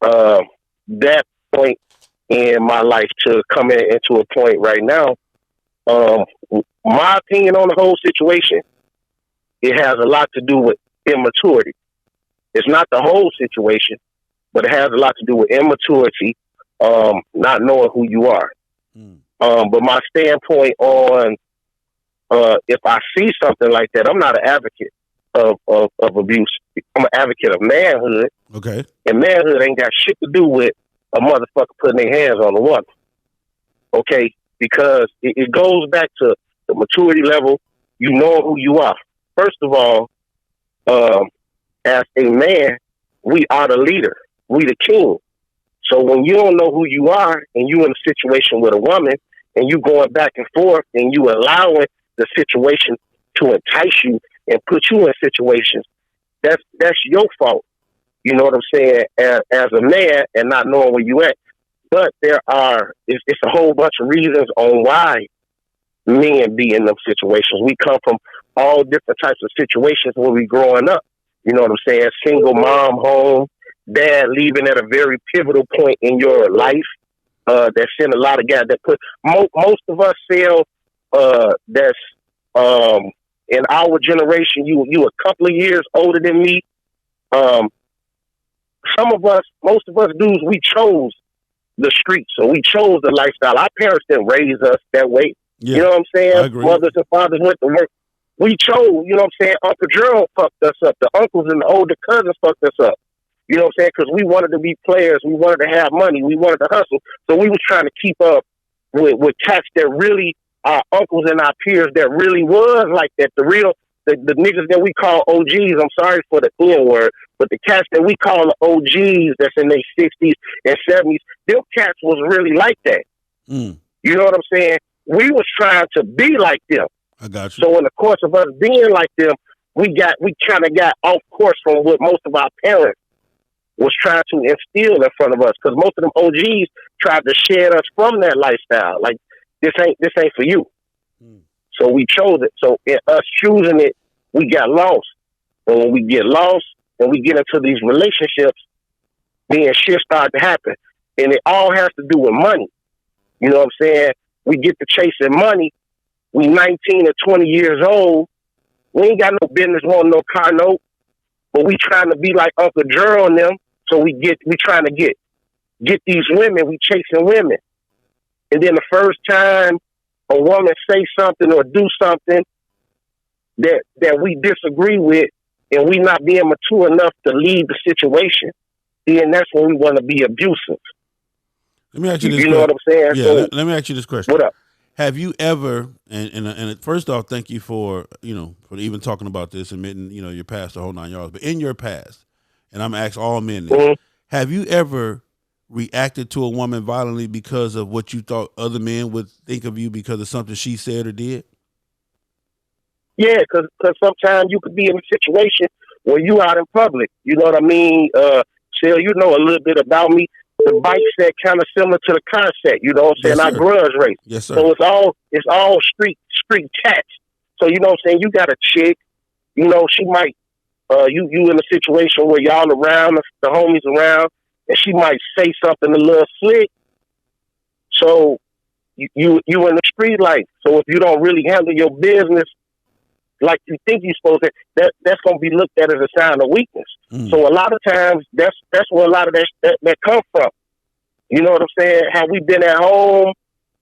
that point in my life to coming into a point right now, my opinion on the whole situation, it has a lot to do with immaturity. It's not the whole situation, but it has a lot to do with immaturity, not knowing who you are. But my standpoint on if I see something like that, I'm not an advocate of abuse. I'm an advocate of manhood. Okay. And manhood ain't got shit to do with a motherfucker putting their hands on a woman. Okay? Because it goes back to the maturity level. You know who you are. First of all, as a man, we are the leader. We the king. So when you don't know who you are and you in a situation with a woman and you going back and forth and you allowing the situation to entice you and put you in situations, that's your fault. You know what I'm saying? As a man and not knowing where you at. But it's a whole bunch of reasons on why men be in them situations. We come from all different types of situations when we growing up. You know what I'm saying? Single mom home, dad leaving at a very pivotal point in your life. That sent a lot of guys that put most of us feel that's in our generation. You a couple of years older than me. Most of us dudes, we chose the streets, so we chose the lifestyle. Our parents didn't raise us that way. Yeah, you know what I'm saying? I agree. Mothers and fathers went to work. We chose, you know what I'm saying? Uncle Gerald fucked us up. The uncles and the older cousins fucked us up. You know what I'm saying? Because we wanted to be players. We wanted to have money. We wanted to hustle. So we was trying to keep up with cats that really, our uncles and our peers that really was like that. The niggas that we call OGs, I'm sorry for the N word, but the cats that we call the OGs that's in their 60s and 70s, them cats was really like that. You know what I'm saying? We was trying to be like them. I got you. So in the course of us being like them, we kind of got off course from what most of our parents was trying to instill in front of us, because most of them OGs tried to shed us from that lifestyle. Like, this ain't for you. So we chose it. So in us choosing it, we got lost. And when we get lost and we get into these relationships, then shit start to happen. And it all has to do with money. You know what I'm saying? We get to chasing money. We 19 or 20 years old. We ain't got no business wanting no car note. But we trying to be like Uncle Gerald and them. So we trying to get these women. We chasing women. And then the first time a woman say something or do something that we disagree with, and we not being mature enough to leave the situation, then that's when we want to be abusive. Let me ask you this. You know what I'm saying? Yeah. So, let me ask you this question. What up? Have you ever, and first off, thank you for even talking about this, admitting, your past, the whole 9 yards. But in your past, and I'm asking all men this, Mm-hmm. have you ever reacted to a woman violently because of what you thought other men would think of you because of something she said or did? Yeah, because sometimes you could be in a situation where you out in public. You know what I mean? Shell, you know a little bit about me. The bike set kind of similar to the car set. You know what I'm saying? Yes, I sir. grudge race. Yes, sir. So it's all street chats. So you know what I'm saying? You got a chick. You know she might you in a situation where y'all around, the homies around, and she might say something a little slick. So you in the street life. So if you don't really handle your business like you think you're supposed to, that's going to be looked at as a sign of weakness. So a lot of times that's where a lot of that comes from. You know what I'm saying? How we been at home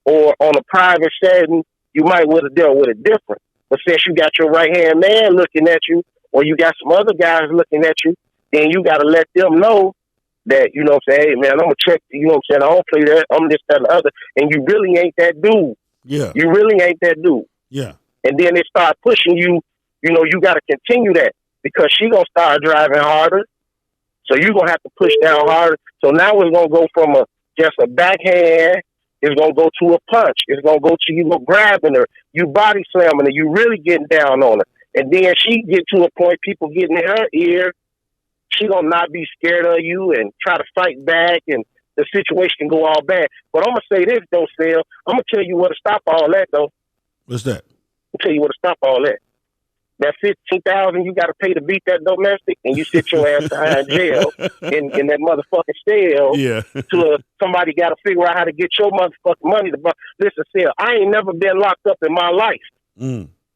or on a private setting, you might would have dealt with it different. But since you got your right hand man looking at you, or you got some other guys looking at you, then you got to let them know that, you know what I'm saying, hey man, I'm gonna check, you know what I'm saying, I don't play that, I'm this, that, and the other, and you really ain't that dude. Yeah. You really ain't that dude. Yeah. And then they start pushing you, you know, you got to continue that because she going to start driving harder. So you're going to have to push down harder. So now it's going to go from just a backhand. It's going to go to a punch. It's going to go to you grabbing her, you body slamming her, you really getting down on her. And then she get to a point, people getting in her ear. She going to not be scared of you and try to fight back, and the situation can go all bad. But I'm going to say this, though, Sal. I'm going to tell you where to stop all that, though. What's that? I'll tell you where to stop all that. That $15,000 you got to pay to beat that domestic, and you sit your ass behind jail in that motherfucking cell. Yeah. Till somebody got to figure out how to get your motherfucking money to buy. Listen, Sal, I ain't never been locked up in my life.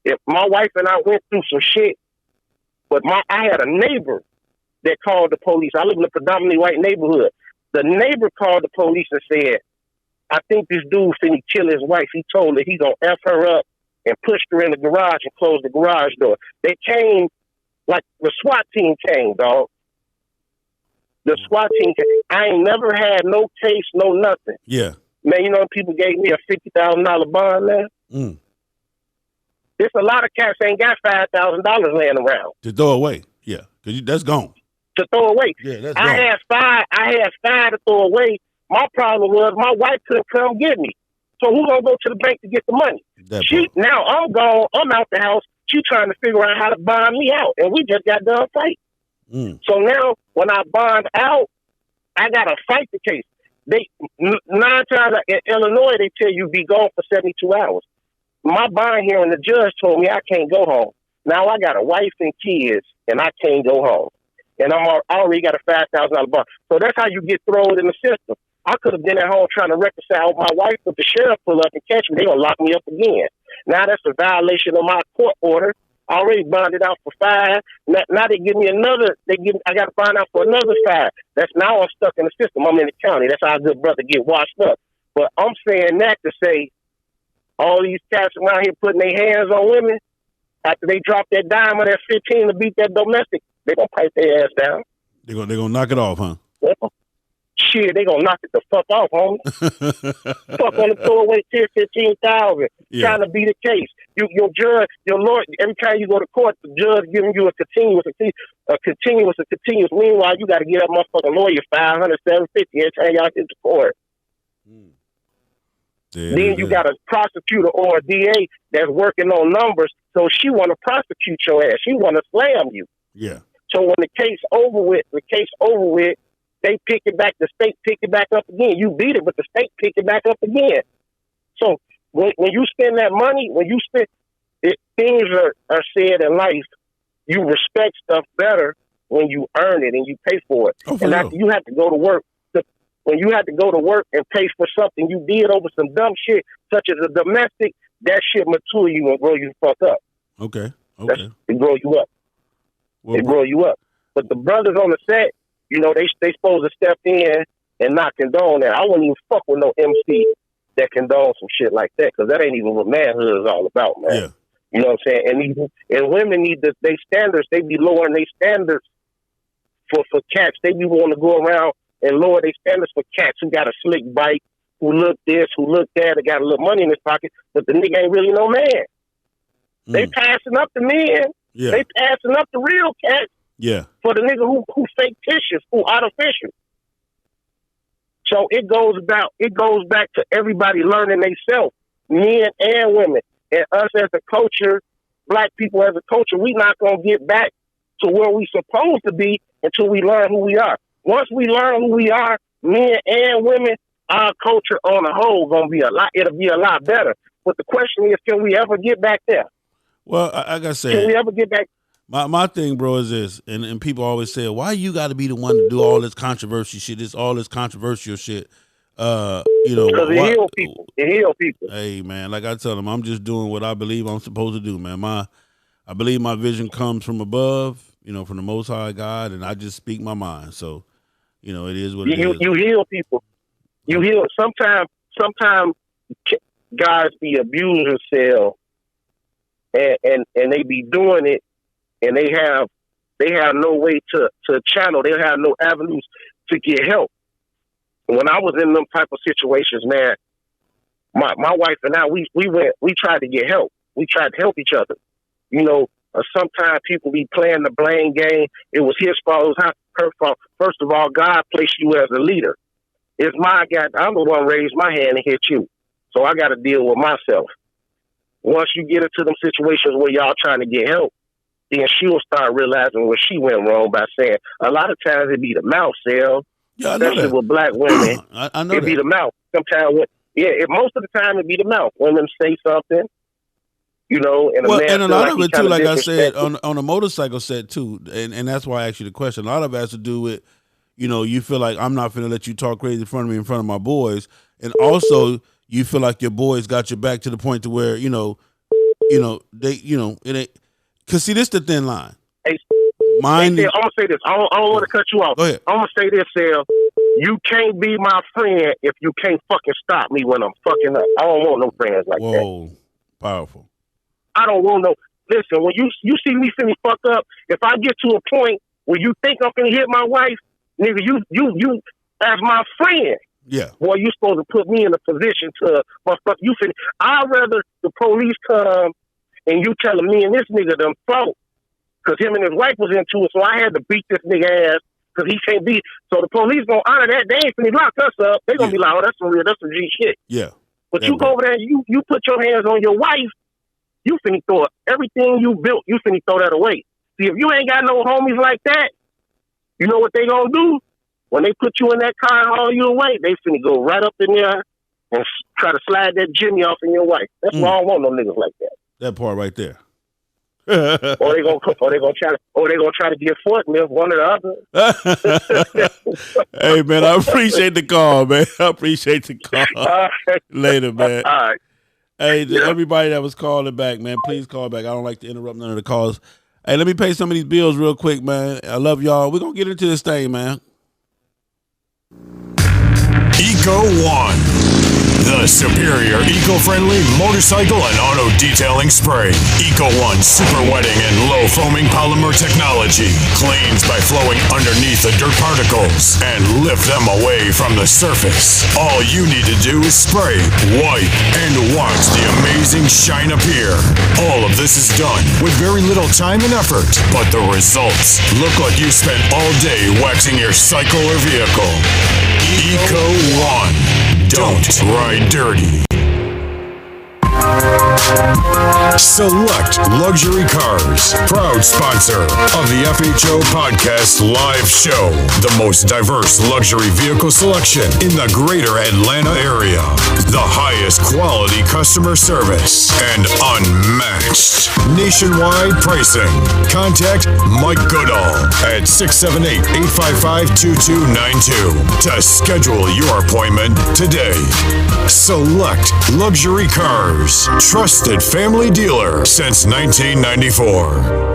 If my wife and I went through some shit, but I had a neighbor that called the police. I live in a predominantly white neighborhood. The neighbor called the police and said, I think this dude finna kill his wife. He told her he gonna F her up and pushed her in the garage and closed the garage door. They came, like the SWAT team came, dog. The SWAT team came. I ain't never had no case, no nothing. Yeah. Man, you know, people gave me a $50,000 bond, man. There's a lot of cats ain't got $5,000 laying around. To throw away. Yeah. Because that's gone. To throw away. Yeah, that's gone. I had five to throw away. My problem was my wife couldn't come get me. So who's gonna go to the bank to get the money? Now I'm gone. I'm out the house. She trying to figure out how to bond me out, and we just got done fighting. So now when I bond out, I gotta fight the case. They 9 times in Illinois they tell you be gone for 72 hours. My bond hearing, the judge told me I can't go home. Now I got a wife and kids, and I can't go home. And I already got a $5,000 bond. So that's how you get thrown in the system. I could have been at home trying to reconcile with my wife, but the sheriff pull up and catch me. They're going to lock me up again. Now that's a violation of my court order. I already bonded out for 5. Now they give me another. I got to bond out for another 5. That's now I'm stuck in the system. I'm in the county. That's how a good brother get washed up. But I'm saying that to say all these cats around here putting their hands on women, after they drop that dime or that 15 to beat that domestic, they're going to pipe their ass down. They're gonna knock it off, huh? Yeah. Shit, they gonna knock it the fuck off, homie. Fuck on the throwaway 10, 15,000. Trying to beat a case. Your judge, your lawyer, every time you go to court, the judge giving you a continuous. Meanwhile, you got to get that motherfucking lawyer $500, $750 every time y'all get to court. Then you got a prosecutor or a DA that's working on numbers, so she want to prosecute your ass. She want to slam you. Yeah. So when the case over with, they pick it back. The state pick it back up again. You beat it, but the state pick it back up again. So when you spend that money, things are said in life. You respect stuff better when you earn it and you pay for it. And after you have to go to work, when you have to go to work and pay for something you did over some dumb shit, such as a domestic, that shit mature you and grow you the fuck up. Okay. It grow you up. They grow you up. But the brothers on the set, you know, they supposed to step in and not condone that. I wouldn't even fuck with no MC that condone some shit like that, because that ain't even what manhood is all about, man. Yeah. You know what I'm saying? And women need they standards. They be lowering their standards for cats. They be want to go around and lower their standards for cats who got a slick bike, who look this, who look that, that got a little money in his pocket, but the nigga ain't really no man. They passing up the men. Yeah. They passing up the real cats. Yeah. For the nigga who fictitious, who artificial. So it goes back to everybody learning themselves, men and women. And us as a culture, black people as a culture, we not gonna get back to where we supposed to be until we learn who we are. Once we learn who we are, men and women, our culture on the whole it'll be a lot better. But the question is, can we ever get back there? Well, I gotta say, can we ever get back? My thing, bro, is this, and people always say, why you got to be the one to do all this controversy shit, all this controversial shit? Because it heal people. It heal people. Hey, man, like I tell them, I'm just doing what I believe I'm supposed to do, man. I believe my vision comes from above, from the Most High God, and I just speak my mind. So, it is what it is. You heal people. You heal. Sometimes guys be abusing themselves, and they be doing it. And they have no way to channel. They have no avenues to get help. When I was in them type of situations, man, my wife and I, we tried to get help. We tried to help each other. Sometimes people be playing the blame game. It was his fault. It was her fault. First of all, God placed you as a leader. It's I'm the one raised my hand and hit you. So I got to deal with myself. Once you get into them situations where y'all trying to get help, then she'll start realizing where she went wrong by saying, a lot of times it be the mouth, Sal. Yeah, I know especially that. with black women. I know it be the mouth. Sometimes, most of the time it be the mouth. Women say something, and a lot of it too, like I said, on a motorcycle set too, and that's why I asked you the question. A lot of it has to do with, you feel like I'm not finna let you talk crazy in front of me, in front of my boys, and also you feel like your boys got your back to the point to where they, it ain't. Cause see, this the thin line. Hey, I'm gonna say this. I don't want to cut you off. Go ahead. I'm gonna say this, Sal. You can't be my friend if you can't fucking stop me when I'm fucking up. I don't want no friends like that. Whoa, powerful. I don't want no. Listen, when you see me finna fuck up, if I get to a point where you think I'm gonna hit my wife, nigga, you as my friend. Yeah. Boy, you supposed to put me in a position to motherfucker. You finna. I'd rather the police come and you telling me and this nigga done fought. Because him and his wife was into it, so I had to beat this nigga ass because he can't beat. So the police gonna honor that. They ain't finna lock us up. They gonna be like, oh, that's some G shit. Yeah. But you go over there and you put your hands on your wife, you finna throw everything you built, you finna throw that away. See, if you ain't got no homies like that, you know what they gonna do? When they put you in that car and haul you away, they finna go right up in there and try to slide that Jimmy off in your wife. That's why I don't want no niggas like that. That part right there. or they gonna try to get forklift, one or the other. Hey man, I appreciate the call, man. I appreciate the call. Later, man. All right. Hey, to everybody that was calling back, man, please call back. I don't like to interrupt none of the calls. Hey, let me pay some of these bills real quick, man. I love y'all. We're gonna get into this thing, man. Eco One, the superior eco-friendly motorcycle and auto detailing spray. Eco One super wetting and low foaming polymer technology cleans by flowing underneath the dirt particles and lift them away from the surface. All you need to do is spray, wipe, and watch the amazing shine appear. All of this is done with very little time and effort, but the results look like you spent all day waxing your cycle or vehicle. Eco One. Don't ride dirty. Select Luxury Cars, proud sponsor of the FHO Podcast Live Show. The most diverse luxury vehicle selection in the greater Atlanta area. The highest quality customer service and unmatched nationwide pricing. Contact Mike Goodall at 678-855-2292 to schedule your appointment today. Select Luxury Cars, trusted family dealer since 1994.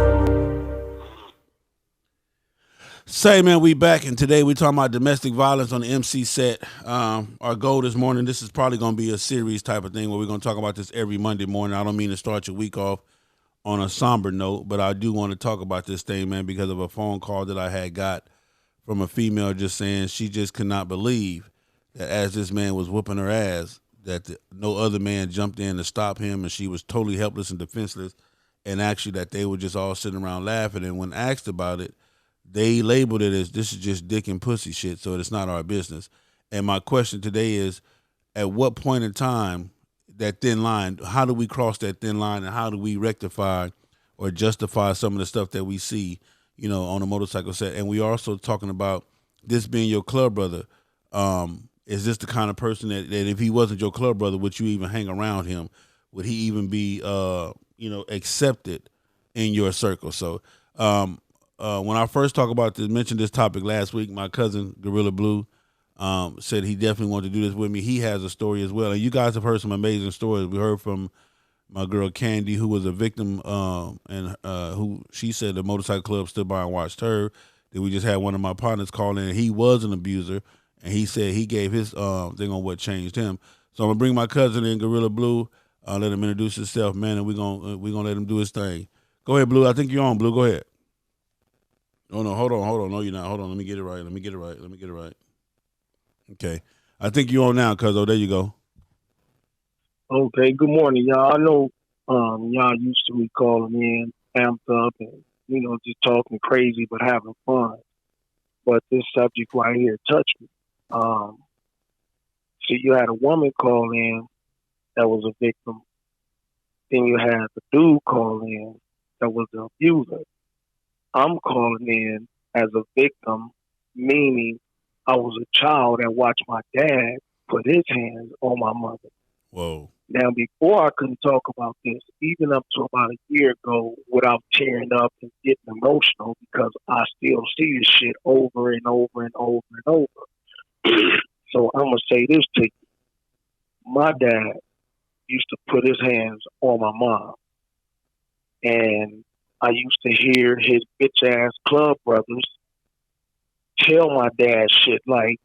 Say, man, we back, and today we're talking about domestic violence on the MC set. Our goal this morning, this is probably going to be a series type of thing where we're going to talk about this every Monday morning. I don't mean to start your week off on a somber note, but I do want to talk about this thing, man, because of a phone call that I had got from a female just saying she just could not believe that as this man was whooping her ass, that no other man jumped in to stop him, and she was totally helpless and defenseless, and actually that they were just all sitting around laughing. And when asked about it, they labeled it as this is just dick and pussy shit, so it's not our business. And my question today is, at what point in time, that thin line, how do we cross that thin line, and how do we rectify or justify some of the stuff that we see, on a motorcycle set? And we are also talking about this being your club brother. Is this the kind of person that if he wasn't your club brother, would you even hang around him? Would he even be, accepted in your circle? So when I first mentioned this topic last week, my cousin Gorilla Blue said he definitely wanted to do this with me. He has a story as well. And you guys have heard some amazing stories. We heard from my girl Candy, who was a victim, and who she said the motorcycle club stood by and watched her. Then we just had one of my partners call in. He was an abuser, and he said he gave his thing on what changed him. So I'm gonna bring my cousin in, Gorilla Blue. Let him introduce himself, man, and we're gonna let him do his thing. Go ahead, Blue. I think you're on, Blue. Go ahead. Oh no, hold on. No, you're not. Hold on. Let me get it right. Okay. I think you're on now, cuzzo. There you go. Okay, good morning, y'all. I know y'all used to me calling in, amped up, and, just talking crazy but having fun. But this subject right here touched me. So you had a woman call in that was a victim. Then you had the dude call in that was the abuser. I'm calling in as a victim, meaning I was a child that watched my dad put his hands on my mother. Whoa. Now, before I couldn't talk about this, even up to about a year ago, without tearing up and getting emotional, because I still see this shit over and over and over and over. So I'm going to say this to you. My dad used to put his hands on my mom. And I used to hear his bitch-ass club brothers tell my dad shit like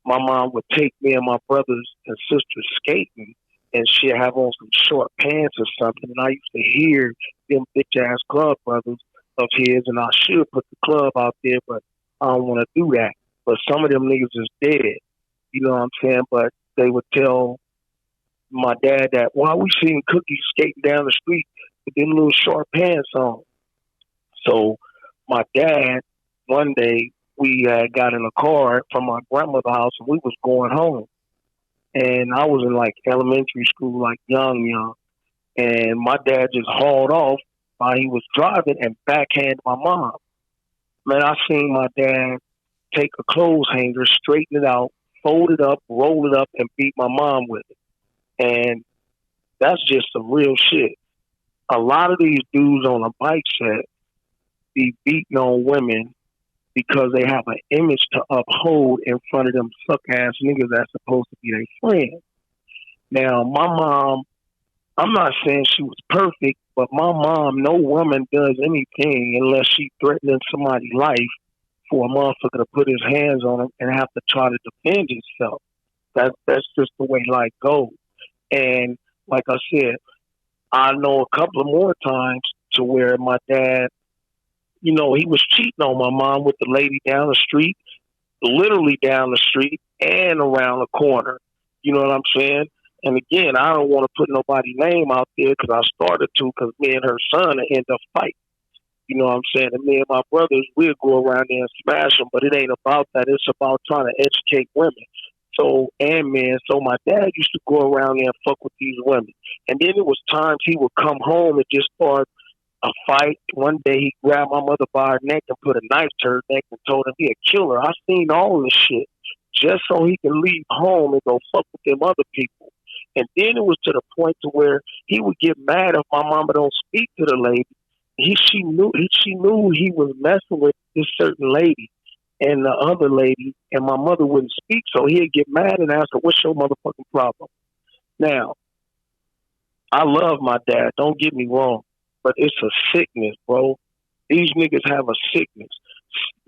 my mom would take me and my brothers and sisters skating, and she'd have on some short pants or something. And I used to hear them bitch-ass club brothers of his, and I should put the club out there, but I don't want to do that. But some of them niggas is dead. You know what I'm saying? But they would tell my dad that, why we seeing Cookie skating down the street with them little short pants on? So my dad, one day, we got in a car from my grandmother's house, and we was going home. And I was in, like, elementary school, like, young. And my dad just hauled off while he was driving and backhanded my mom. Man, I seen my dad take a clothes hanger, straighten it out, fold it up, roll it up, and beat my mom with it. And that's just some real shit. A lot of these dudes on a bike set be beating on women because they have an image to uphold in front of them suck-ass niggas that's supposed to be their friend. Now, my mom, I'm not saying she was perfect, but my mom, no woman does anything unless she threatening somebody's life for a motherfucker to put his hands on him and have to try to defend himself. That's just the way life goes. And like I said, I know a couple of more times to where my dad, he was cheating on my mom with the lady down the street, literally down the street and around the corner. You know what I'm saying? And again, I don't want to put nobody's name out there because I started to, because me and her son end up fighting. You know what I'm saying? And me and my brothers, we'll go around there and smash them, but it ain't about that. It's about trying to educate women. So my dad used to go around there and fuck with these women. And then it was times he would come home and just start a fight. One day he grabbed my mother by her neck and put a knife to her neck and told her he'd kill her. I seen all this shit just so he can leave home and go fuck with them other people. And then it was to the point to where he would get mad if my mama don't speak to the lady. She knew he was messing with this certain lady and the other lady, and my mother wouldn't speak, so he'd get mad and ask her, what's your motherfucking problem? Now, I love my dad, don't get me wrong, but it's a sickness, bro. These niggas have a sickness.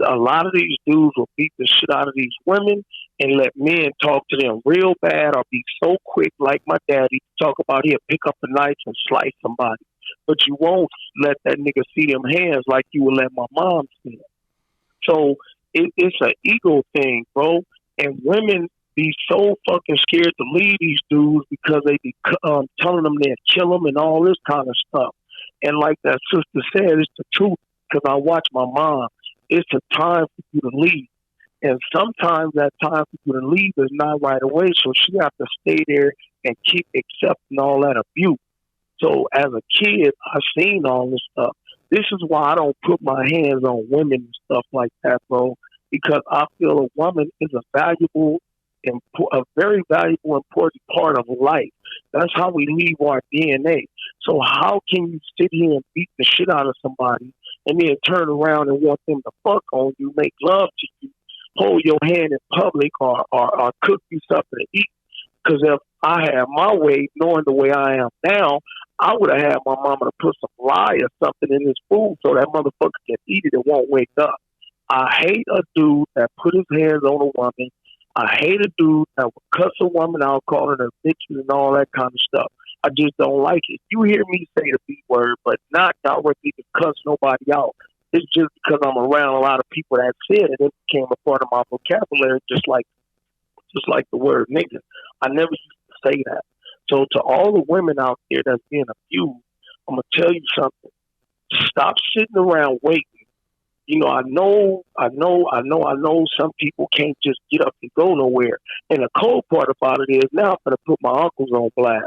A lot of these dudes will beat the shit out of these women and let men talk to them real bad or be so quick like my daddy talk about he'll pick up a knife and slice somebody. But you won't let that nigga see them hands like you would let my mom see them. So it's an ego thing, bro. And women be so fucking scared to leave these dudes because they be telling them they'll kill them and all this kind of stuff. And like that sister said, it's the truth. Because I watch my mom. It's a time for you to leave. And sometimes that time for you to leave is not right away. So she have to stay there and keep accepting all that abuse. So as a kid, I've seen all this stuff. This is why I don't put my hands on women and stuff like that, bro. Because I feel a woman is a very valuable, important part of life. That's how we leave our DNA. So how can you sit here and beat the shit out of somebody and then turn around and want them to fuck on you, make love to you, hold your hand in public, or cook you something to eat? Because if I had my way, knowing the way I am now, I would have had my mama to put some lye or something in his food so that motherfucker can eat it and won't wake up. I hate a dude that put his hands on a woman. I hate a dude that would cuss a woman out, calling her bitches and all that kind of stuff. I just don't like it. You hear me say the B word, but not directly to cuss nobody out. It's just because I'm around a lot of people that said it. It became a part of my vocabulary, just like the word nigga. I never used to say that. So to all the women out there that's being abused, I'm gonna tell you something. Stop sitting around waiting. You know, I know some people can't just get up and go nowhere. And the cold part about it is now I'm gonna put my uncles on blast.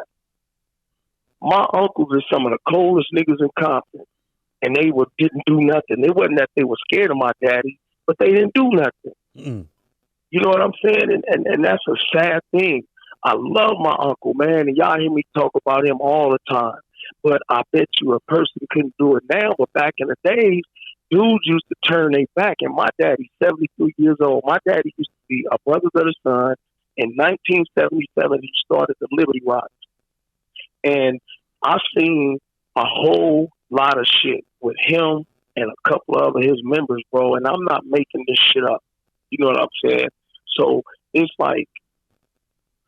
My uncles are some of the coldest niggas in Compton. And they didn't do nothing. It wasn't that they were scared of my daddy, but they didn't do nothing. Mm. You know what I'm saying? And that's a sad thing. I love my uncle, man, and y'all hear me talk about him all the time. But I bet you a person couldn't do it now. But back in the days, dudes used to turn their back. And my daddy's 73 years old. My daddy used to be a Brothers of the Sun. In 1977, he started the Liberty Riders. And I seen a whole lot of shit with him and a couple of other his members, bro. And I'm not making this shit up. You know what I'm saying? So it's like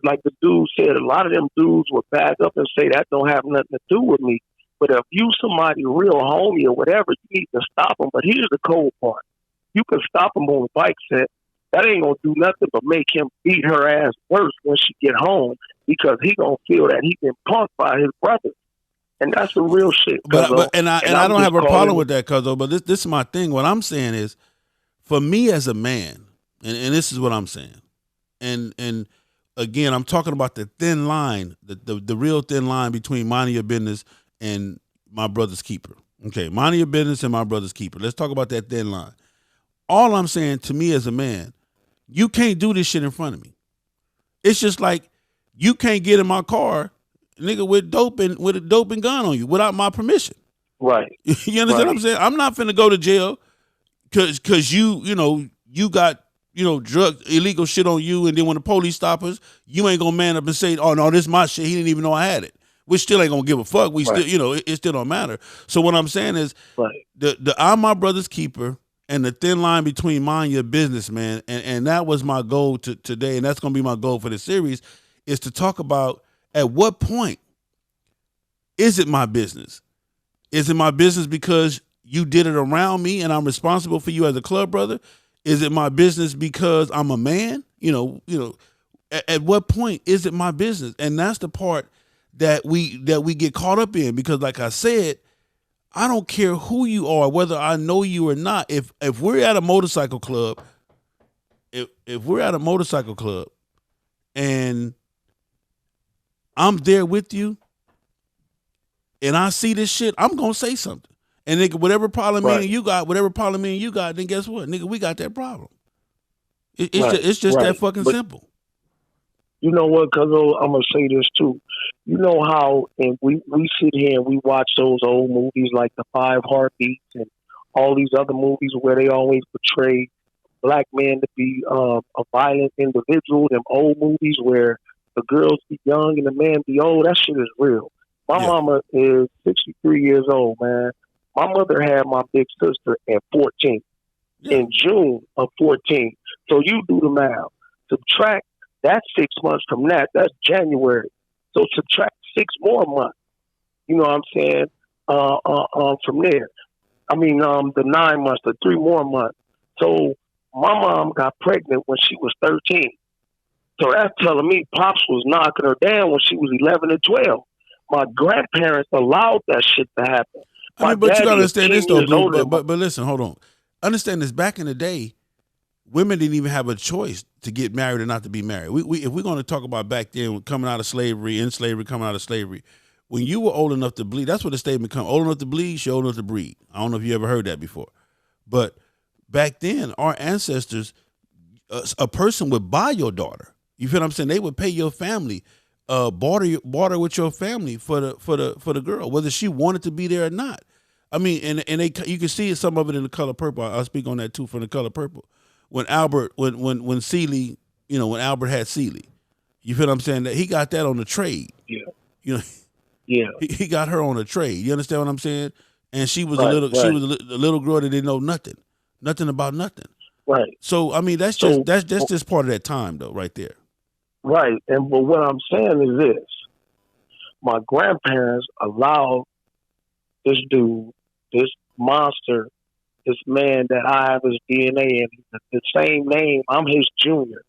the dude said, a lot of them dudes would back up and say that don't have nothing to do with me. But if you somebody real homie or whatever, you need to stop them. But here's the cold part. You can stop him on the bike set. That ain't going to do nothing but make him beat her ass worse when she get home because he going to feel that he been punked by his brothers. And that's the real shit. But I don't have a problem with that, Cuzzo, but this is my thing. What I'm saying is, for me as a man, and this is what I'm saying, and again, I'm talking about the thin line, the real thin line between minding your business and my brother's keeper. Okay, minding your business and my brother's keeper. Let's talk about that thin line. All I'm saying, to me as a man, you can't do this shit in front of me. It's just like you can't get in my car, nigga, with a doping gun on you without my permission. Right. You understand what I'm saying? I'm not finna go to jail because you got drug illegal shit on you, and then when the police stop us, you ain't gonna man up and say, "Oh no, this is my shit." He didn't even know I had it. We still ain't gonna give a fuck. We still, it still don't matter. So what I'm saying is, the I'm my brother's keeper, and the thin line between mind your business, man, and that was my goal today, and that's gonna be my goal for the series, is to talk about at what point is it my business? Is it my business because you did it around me and I'm responsible for you as a club brother? Is it my business because I'm a man? At what point is it my business? And that's the part that we get caught up in, because like I said, I don't care who you are, whether I know you or not. If we're at a motorcycle club, if we're at a motorcycle club and I'm there with you and I see this shit, I'm gonna say something. And nigga, whatever problem me and you got, then guess what? Nigga, we got that problem. It's just that fucking simple. You know what, cuz I'm gonna say this too. You know how and we sit here and we watch those old movies like The Five Heartbeats and all these other movies where they always portray black men to be a violent individual, them old movies where the girls be young and the man be old. That shit is real. My mama is 63 years old, man. My mother had my big sister at 14, in June of 14. So you do the math. Subtract that 6 months from that. That's January. So subtract 6 more months. You know what I'm saying? From there. I mean, the 9 months, the 3 more months. So my mom got pregnant when she was 13. So that's telling me Pops was knocking her down when she was 11 and 12. My grandparents allowed that shit to happen. I mean, but you gotta understand this though, Blue. But listen, hold on. Understand this. Back in the day, women didn't even have a choice to get married or not to be married. If we're going to talk about back then, coming out of slavery, in slavery, coming out of slavery, when you were old enough to bleed, that's what the statement comes. Old enough to bleed, she old enough to breed. I don't know if you ever heard that before, but back then, our ancestors, a person would buy your daughter. You feel what I'm saying? They would pay your family, barter with your family for the girl, whether she wanted to be there or not. I mean, and you can see some of it in The Color Purple. I'll speak on that too from The Color Purple. When Celie, when Albert had Celie, you feel what I'm saying? That he got that on the trade. Yeah. You know. Yeah. He got her on a trade. You understand what I'm saying? And she was a little girl that didn't know nothing about nothing. Right. So I mean, that's just part of that time though, right there. Right. And but what I'm saying is this: my grandparents allowed this dude, this monster, this man that I have his DNA in, the same name. I'm his junior.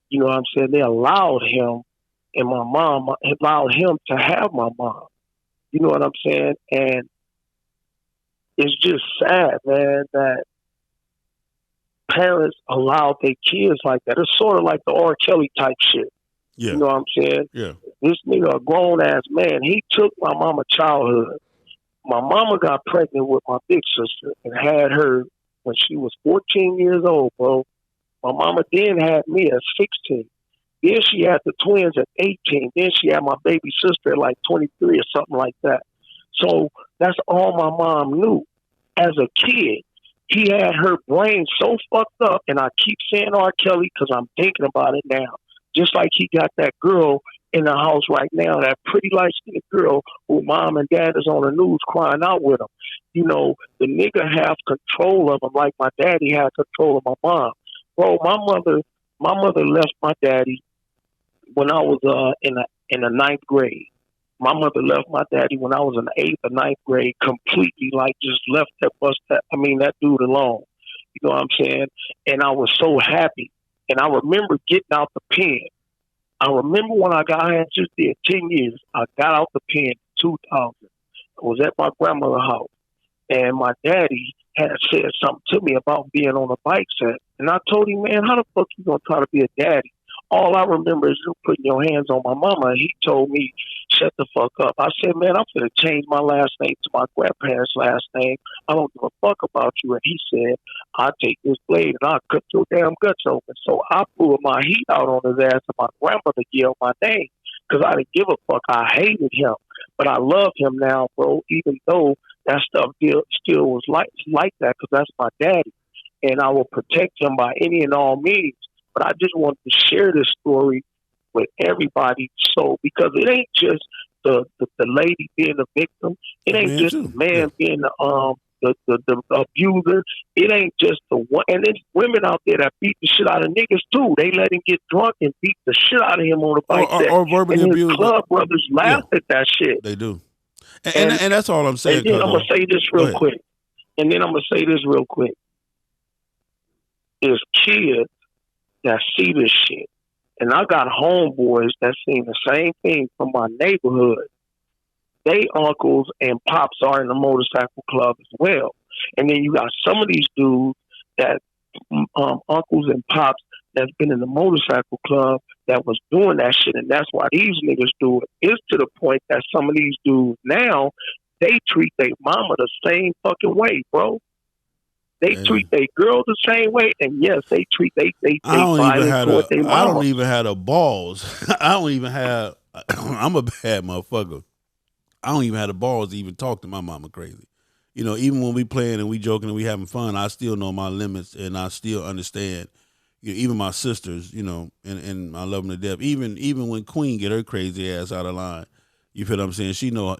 You know what I'm saying? They allowed him, and my mom allowed him to have my mom. You know what I'm saying? And it's just sad, man, that parents allow their kids like that. It's sort of like the R. Kelly type shit. Yeah. You know what I'm saying? Yeah. This nigga, a grown ass man, he took my mama childhood. My mama got pregnant with my big sister and had her when she was 14 years old, bro. My mama then had me at 16. Then she had the twins at 18. Then she had my baby sister at like 23 or something like that. So that's all my mom knew. As a kid, he had her brain so fucked up, and I keep saying R. Kelly because I'm thinking about it now. Just like he got that girl in the house right now, that pretty light-skinned girl who mom and dad is on the news crying out with him. You know, the nigga have control of him like my daddy had control of my mom. Bro, my mother left my daddy when I was in the ninth grade. My mother left my daddy when I was in the 8th or ninth grade completely, like just left that dude alone. You know what I'm saying? And I was so happy. And I remember getting out the pen. I remember when I had just did 10 years, I got out the pen in 2000. I was at my grandmother's house. And my daddy had said something to me about being on a bike set. And I told him, man, how the fuck you gonna try to be a daddy? All I remember is you putting your hands on my mama. And he told me, shut the fuck up. I said, man, I'm going to change my last name to my grandparents' last name. I don't give a fuck about you. And he said, I'll take this blade and I'll cut your damn guts open. So I pulled my heat out on his ass and my grandmother yelled my name because I didn't give a fuck. I hated him. But I love him now, bro, even though that stuff still was like that because that's my daddy. And I will protect him by any and all means. But I just wanted to share this story with everybody. So, because it ain't just the lady being the victim. It ain't just the man being the abuser. It ain't just the one. And there's women out there that beat the shit out of niggas too. They let him get drunk and beat the shit out of him on the bike. Or verbally abuse. Club brothers laugh at that shit. They do. And that's all I'm saying. And then I'm going to say this real quick. There's kids that see this shit. And I got homeboys that seen the same thing from my neighborhood. They uncles and pops are in the motorcycle club as well. And then you got some of these dudes that uncles and pops that's been in the motorcycle club that was doing that shit. And that's why these niggas do it. It's to the point that some of these dudes now, they treat their mama the same fucking way, bro. They treat their girls the same way, and yes, they treat they I don't even have the balls. I don't even have. I'm a bad motherfucker. I don't even have the balls to even talk to my mama crazy. You know, even when we playing and we joking and we having fun, I still know my limits and I still understand. You know, even my sisters, you know, and I love them to death. Even when Queen get her crazy ass out of line, you feel what I'm saying? She know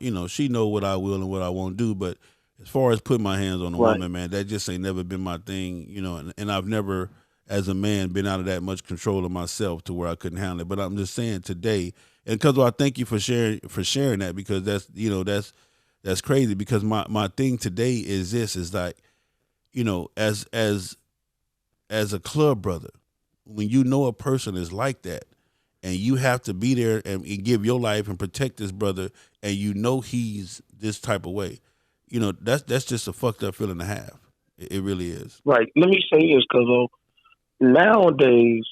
what I will and what I won't do, but. As far as putting my hands on a woman, man, that just ain't never been my thing, you know, and I've never, as a man, been out of that much control of myself to where I couldn't handle it. But I'm just saying today, and because I thank you for sharing that, because that's crazy, because my thing today is like, you know, as as a club brother, when you know a person is like that, and you have to be there and give your life and protect this brother, and you know he's this type of way, you know, that's just a fucked up feeling to have. It really is. Right. Let me say this, because nowadays,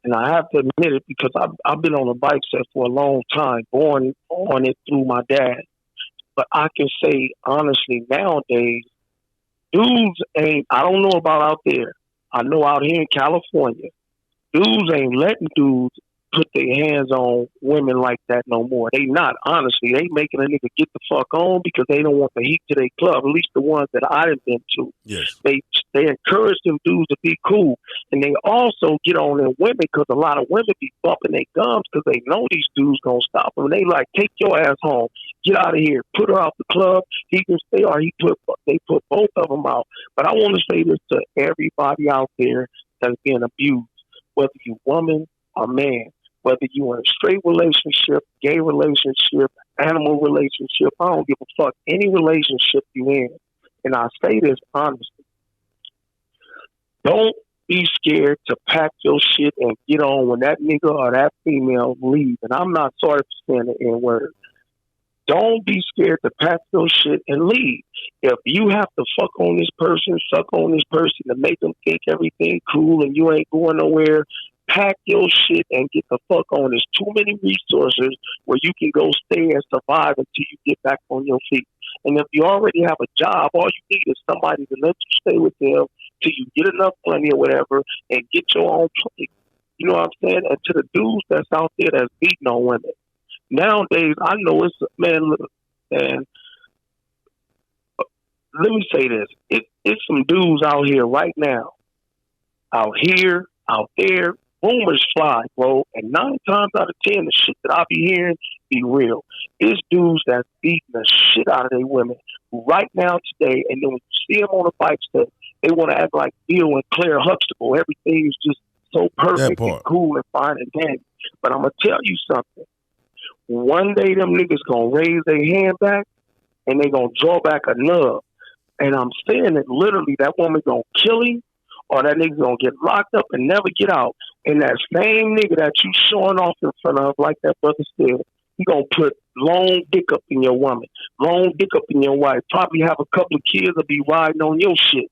and I have to admit it because I've been on a bike set for a long time, born on it through my dad. But I can say honestly, nowadays, dudes ain't, I don't know about out there. I know out here in California, dudes ain't letting dudes put their hands on women like that no more. They not, honestly. They making a nigga get the fuck on because they don't want the heat to their club, at least the ones that I've been to. Yes. They encourage them dudes to be cool. And they also get on their women because a lot of women be bumping their gums because they know these dudes gonna stop them. And they like, take your ass home. Get out of here. Put her out the club. He can stay, or they put both of them out. But I want to say this to everybody out there that's being abused, whether you woman or man, whether you in a straight relationship, gay relationship, animal relationship, I don't give a fuck, any relationship you in. And I say this honestly. Don't be scared to pack your shit and get on when that nigga or that female leave. And I'm not sorry for saying the N-word. Don't be scared to pack your shit and leave. If you have to fuck on this person, suck on this person to make them think everything cool and you ain't going nowhere, pack your shit and get the fuck on. There's too many resources where you can go stay and survive until you get back on your feet. And if you already have a job, all you need is somebody to let you stay with them till you get enough money or whatever and get your own place. You know what I'm saying? And to the dudes that's out there that's beating on women. Nowadays, I know it's, man, look, and let me say this. It's some dudes out here right now, out here, out there, rumors fly, bro. And 9 times out of 10, the shit that I be hearing be real. It's dudes that's beating the shit out of their women right now today. And then when you see them on a bike set, they want to act like Bill and Claire Huxtable. Everything is just so perfect and cool and fine and dandy. But I'm going to tell you something. One day them niggas going to raise their hand back and they going to draw back a nub. And I'm saying that literally that woman going to kill him, or that nigga gonna get locked up and never get out. And that same nigga that you showing off in front of, like that brother said, he gonna put long dick up in your woman, long dick up in your wife, probably have a couple of kids that be riding on your shit.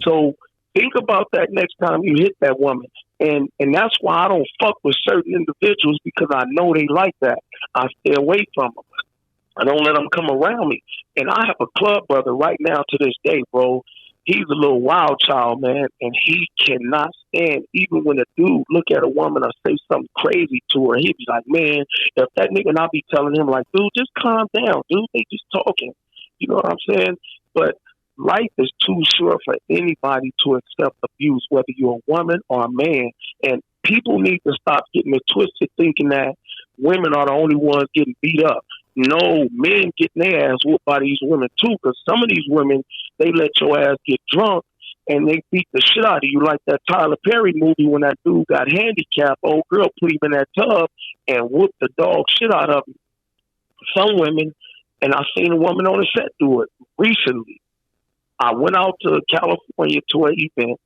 So think about that next time you hit that woman. And that's why I don't fuck with certain individuals, because I know they like that. I stay away from them. I don't let them come around me. And I have a club brother right now to this day, bro. He's a little wild child, man, and he cannot stand, even when a dude look at a woman or say something crazy to her, he be like, man, if that nigga, and I be telling him, like, dude, just calm down, dude, they just talking. You know what I'm saying? But life is too short for anybody to accept abuse, whether you're a woman or a man. And people need to stop getting it twisted, thinking that women are the only ones getting beat up. No, men getting their ass whooped by these women too, because some of these women, they let your ass get drunk and they beat the shit out of you, like that Tyler Perry movie when that dude got handicapped. Old girl put him in that tub and whooped the dog shit out of him. Some women, and I seen a woman on the set do it recently. I went out to California to an event.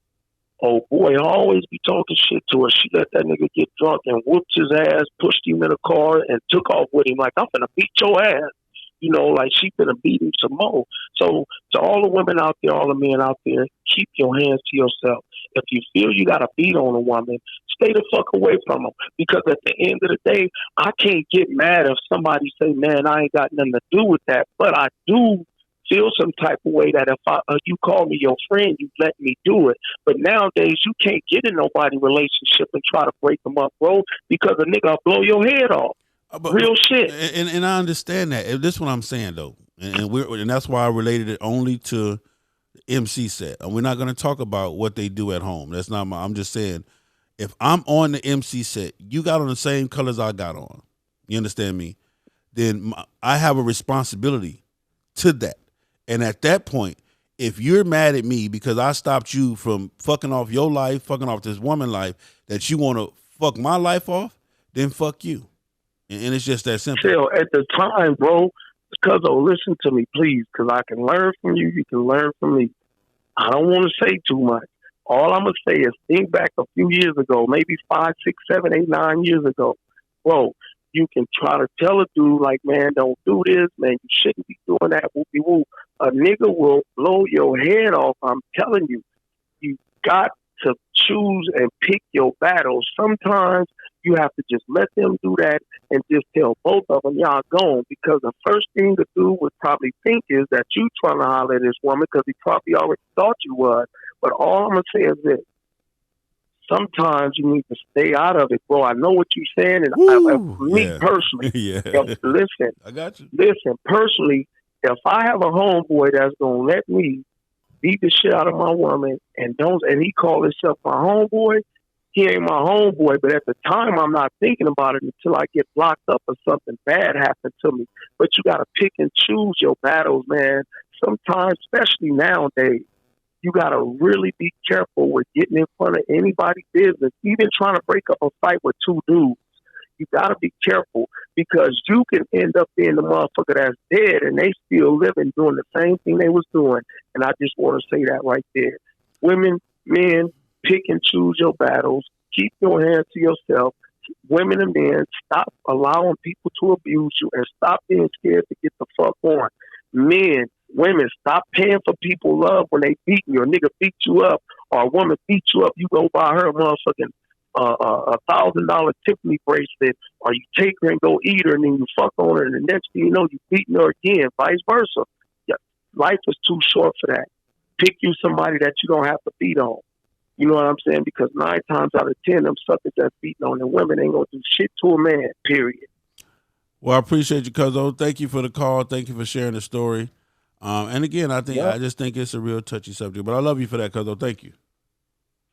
Oh boy, I always be talking shit to her. She let that nigga get drunk and whooped his ass, pushed him in a car, and took off with him like, I'm finna beat your ass. You know, like she finna beat him some more. So to all the women out there, all the men out there, keep your hands to yourself. If you feel you got to beat on a woman, stay the fuck away from them. Because at the end of the day, I can't get mad if somebody say, man, I ain't got nothing to do with that. But I do feel some type of way that if you call me your friend, you let me do it. But nowadays, you can't get in nobody's relationship and try to break them up, bro, because a nigga will blow your head off. Real shit. And I understand that. This is what I'm saying, though. And that's why I related it only to MC set. And we're not going to talk about what they do at home. That's not I'm just saying, if I'm on the MC set, you got on the same colors I got on. You understand me? Then I have a responsibility to that. And at that point, if you're mad at me because I stopped you from fucking off your life, fucking off this woman's life, that you want to fuck my life off, then fuck you. And it's just that simple. Still, at the time, bro, because listen to me, please, because I can learn from you. You can learn from me. I don't want to say too much. All I'm gonna say is think back a few years ago, maybe 5, 6, 7, 8, 9 years ago, bro. You can try to tell a dude like, man, don't do this, man. You shouldn't be doing that. Whoopie whoop. A nigga will blow your head off. I'm telling you. You got to choose and pick your battles. Sometimes you have to just let them do that and just tell both of them, y'all gone. Because the first thing the dude would probably think is that you trying to holler at this woman because he probably already thought you was. But all I'm going to say is this. Sometimes you need to stay out of it, bro. I know what you're saying, and me personally, listen, I got you. Listen, personally, if I have a homeboy that's gonna let me beat the shit out of my woman and he call himself my homeboy, he ain't my homeboy. But at the time, I'm not thinking about it until I get locked up or something bad happens to me. But you gotta pick and choose your battles, man. Sometimes, especially nowadays, you got to really be careful with getting in front of anybody's business, even trying to break up a fight with two dudes. You got to be careful because you can end up being the motherfucker that's dead and they still living doing the same thing they was doing. And I just want to say that right there. Women, men, pick and choose your battles. Keep your hands to yourself. Women and men, stop allowing people to abuse you and stop being scared to get the fuck on. Men, women, stop paying for people love when they beat you. A nigga beat you up or a woman beat you up, you go buy her a motherfucking $1,000 Tiffany bracelet, or you take her and go eat her and then you fuck on her and the next thing you know you beating her again, vice versa. Yeah, life is too short for that. Pick you somebody that you don't have to beat on. You know what I'm saying? Because 9 times out of 10, them suckers that's beating on the women ain't gonna do shit to a man, period. Well, I appreciate you, Cuzzo. Thank you for the call. Thank you for sharing the story. And again, I just think it's a real touchy subject. But I love you for that, Cuzzo. Thank you.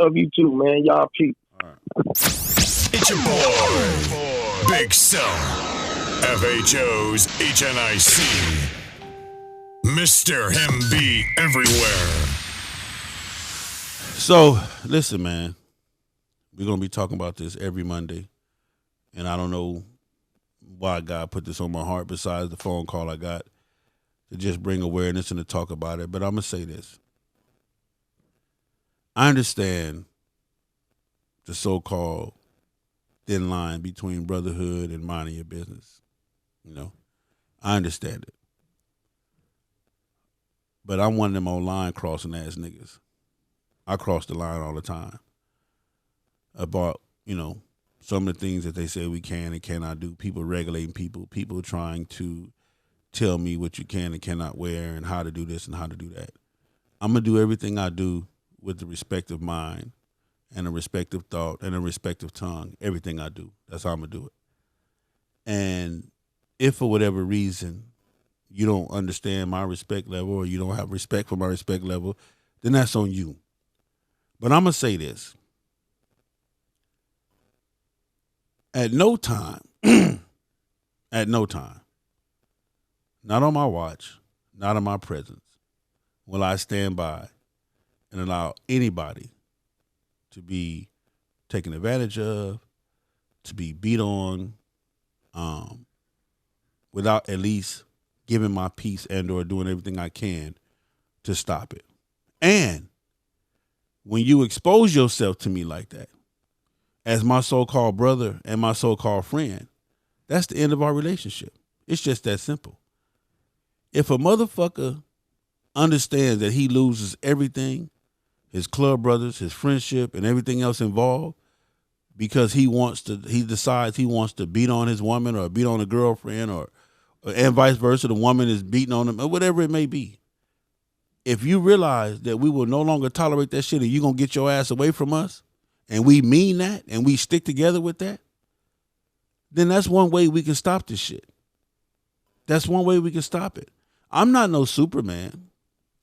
Love you too, man. Y'all peace. All right. It's your boy, Big Cell, FHO'S HNIC, Mr. Him Be Everywhere. So, listen, man. We're going to be talking about this every Monday. And I don't know why God put this on my heart besides the phone call I got to just bring awareness and to talk about it. But I'm going to say this. I understand the so-called thin line between brotherhood and minding your business. You know, I understand it. But I'm one of them old line crossing ass niggas. I cross the line all the time about, you know, some of the things that they say we can and cannot do. People regulating people trying to tell me what you can and cannot wear and how to do this and how to do that. I'm going to do everything I do with the respective mind and a respective thought and a respective tongue. Everything I do, that's how I'm going to do it. And if for whatever reason you don't understand my respect level or you don't have respect for my respect level, then that's on you. But I'm going to say this. At no time, not on my watch, not in my presence, will I stand by and allow anybody to be taken advantage of, to be beat on, without at least giving my piece and or doing everything I can to stop it. And when you expose yourself to me like that, as my so-called brother and my so-called friend, that's the end of our relationship. It's just that simple. If a motherfucker understands that he loses everything, his club brothers, his friendship, and everything else involved, because he decides he wants to beat on his woman or beat on a girlfriend and vice versa, the woman is beating on him or whatever it may be. If you realize that we will no longer tolerate that shit and you're going to get your ass away from us, and we mean that and we stick together with that, then that's one way we can stop this shit. That's one way we can stop it. I'm not no Superman,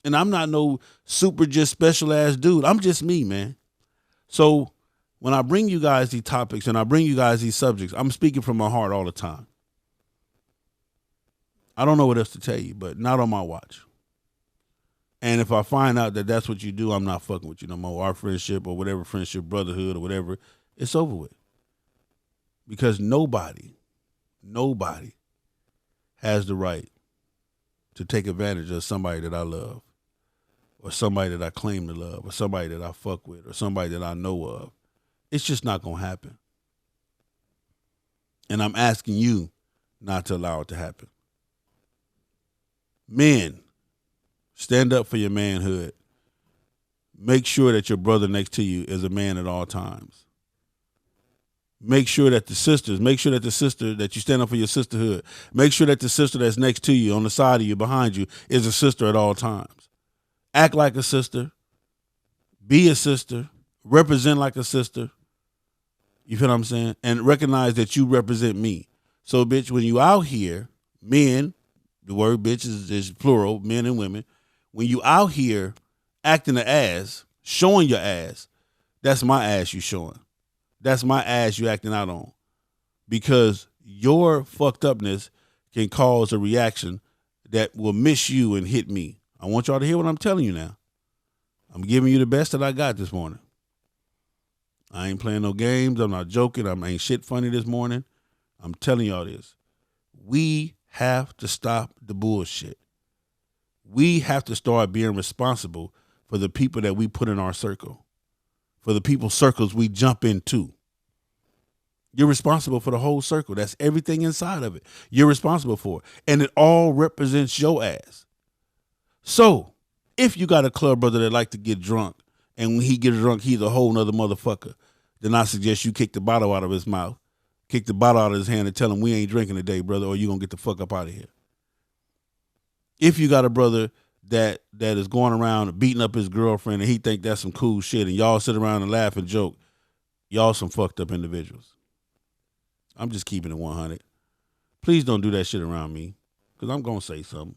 and I'm not no super just special ass dude. I'm just me, man. So when I bring you guys these topics and I bring you guys these subjects, I'm speaking from my heart all the time. I don't know what else to tell you, but not on my watch. And if I find out that that's what you do, I'm not fucking with you no more. Our friendship or whatever friendship, brotherhood or whatever, it's over with. Because nobody has the right to take advantage of somebody that I love or somebody that I claim to love or somebody that I fuck with or somebody that I know of. It's just not going to happen. And I'm asking you not to allow it to happen. Men, stand up for your manhood. Make sure that your brother next to you is a man at all times. Make sure that the sister that you stand up for your sisterhood. Make sure that the sister that's next to you, on the side of you, behind you, is a sister at all times. Act like a sister. Be a sister. Represent like a sister. You feel what I'm saying? And recognize that you represent me. So, bitch, when you out here, men, the word bitch is plural, men and women. When you out here acting the ass, showing your ass, that's my ass you showing. That's my ass you acting out on. Because your fucked upness can cause a reaction that will miss you and hit me. I want y'all to hear what I'm telling you now. I'm giving you the best that I got this morning. I ain't playing no games. I'm not joking. I ain't shit funny this morning. I'm telling y'all this. We have to stop the bullshit. We have to start being responsible for the people that we put in our circle, for the people's circles we jump into. You're responsible for the whole circle. That's everything inside of it. You're responsible for it. And it all represents your ass. So if you got a club brother that like to get drunk, and when he gets drunk, he's a whole nother motherfucker, then I suggest you kick the bottle out of his mouth, kick the bottle out of his hand and tell him we ain't drinking today, brother, or you going to get the fuck up out of here. If you got a brother that is going around beating up his girlfriend and he think that's some cool shit and y'all sit around and laugh and joke, y'all some fucked up individuals. I'm just keeping it 100. Please don't do that shit around me because I'm going to say something.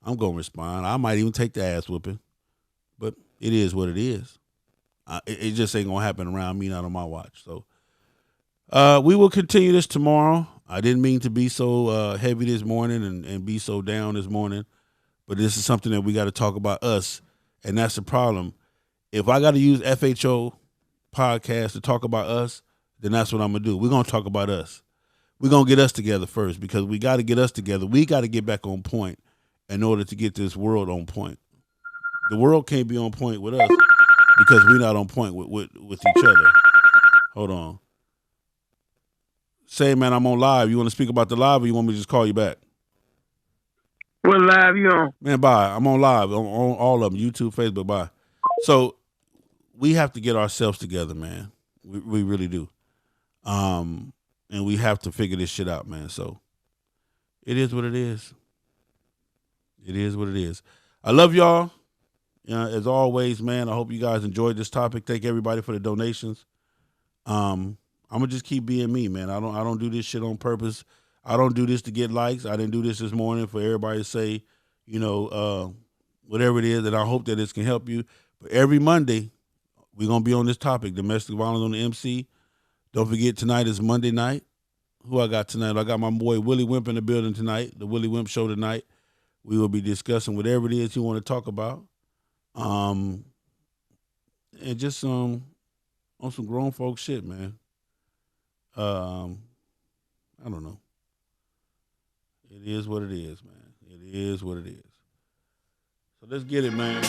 I'm going to respond. I might even take the ass whooping, but it is what it is. It just ain't going to happen around me, not on my watch. So we will continue this tomorrow. I didn't mean to be so heavy this morning and be so down this morning, but this is something that we got to talk about us, and that's the problem. If I got to use FHO podcast to talk about us, then that's what I'm going to do. We're going to talk about us. We're going to get us together first because we got to get us together. We got to get back on point in order to get this world on point. The world can't be on point with us because we're not on point with each other. Hold on. Say, man, I'm on live. You want to speak about the live or you want me to just call you back? What live you on? Man, bye. I'm on live on all of them, YouTube, Facebook, bye. So we have to get ourselves together, man. We really do. And we have to figure this shit out, man. So it is what it is. It is what it is. I love y'all. As always, man, I hope you guys enjoyed this topic. Thank everybody for the donations. I'm gonna just keep being me, man. I don't do this shit on purpose. I don't do this to get likes. I didn't do this morning for everybody to say, whatever it is, and I hope that this can help you. But every Monday, we're gonna be on this topic, domestic violence on the MC. Don't forget, tonight is Monday night. Who I got tonight? I got my boy Willie Wimp in the building tonight, the Willie Wimp Show tonight. We will be discussing whatever it is you want to talk about. And just on some grown folk shit, man. I don't know. It is what it is, man. It is what it is. So let's get it, man.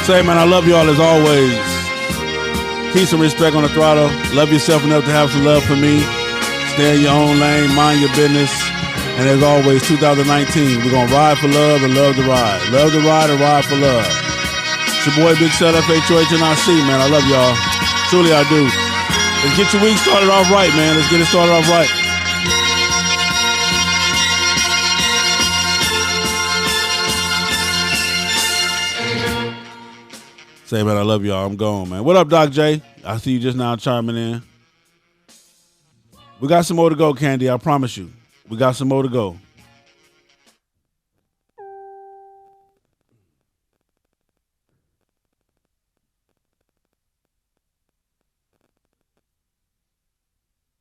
Say, man, I love y'all as always. Peace and respect on the throttle. Love yourself enough to have some love for me. Stay in your own lane. Mind your business. And as always, 2019, we're going to ride for love and love to ride. Love to ride and ride for love. It's your boy, Big Set, FHO'S, man. I love y'all. Truly, I do. Let's get your week started off right, man. Let's get it started off right. Say, man, I love y'all. I'm gone, man. What up, Doc J? I see you just now chiming in. We got some more to go, Candy. I promise you. We got some more to go.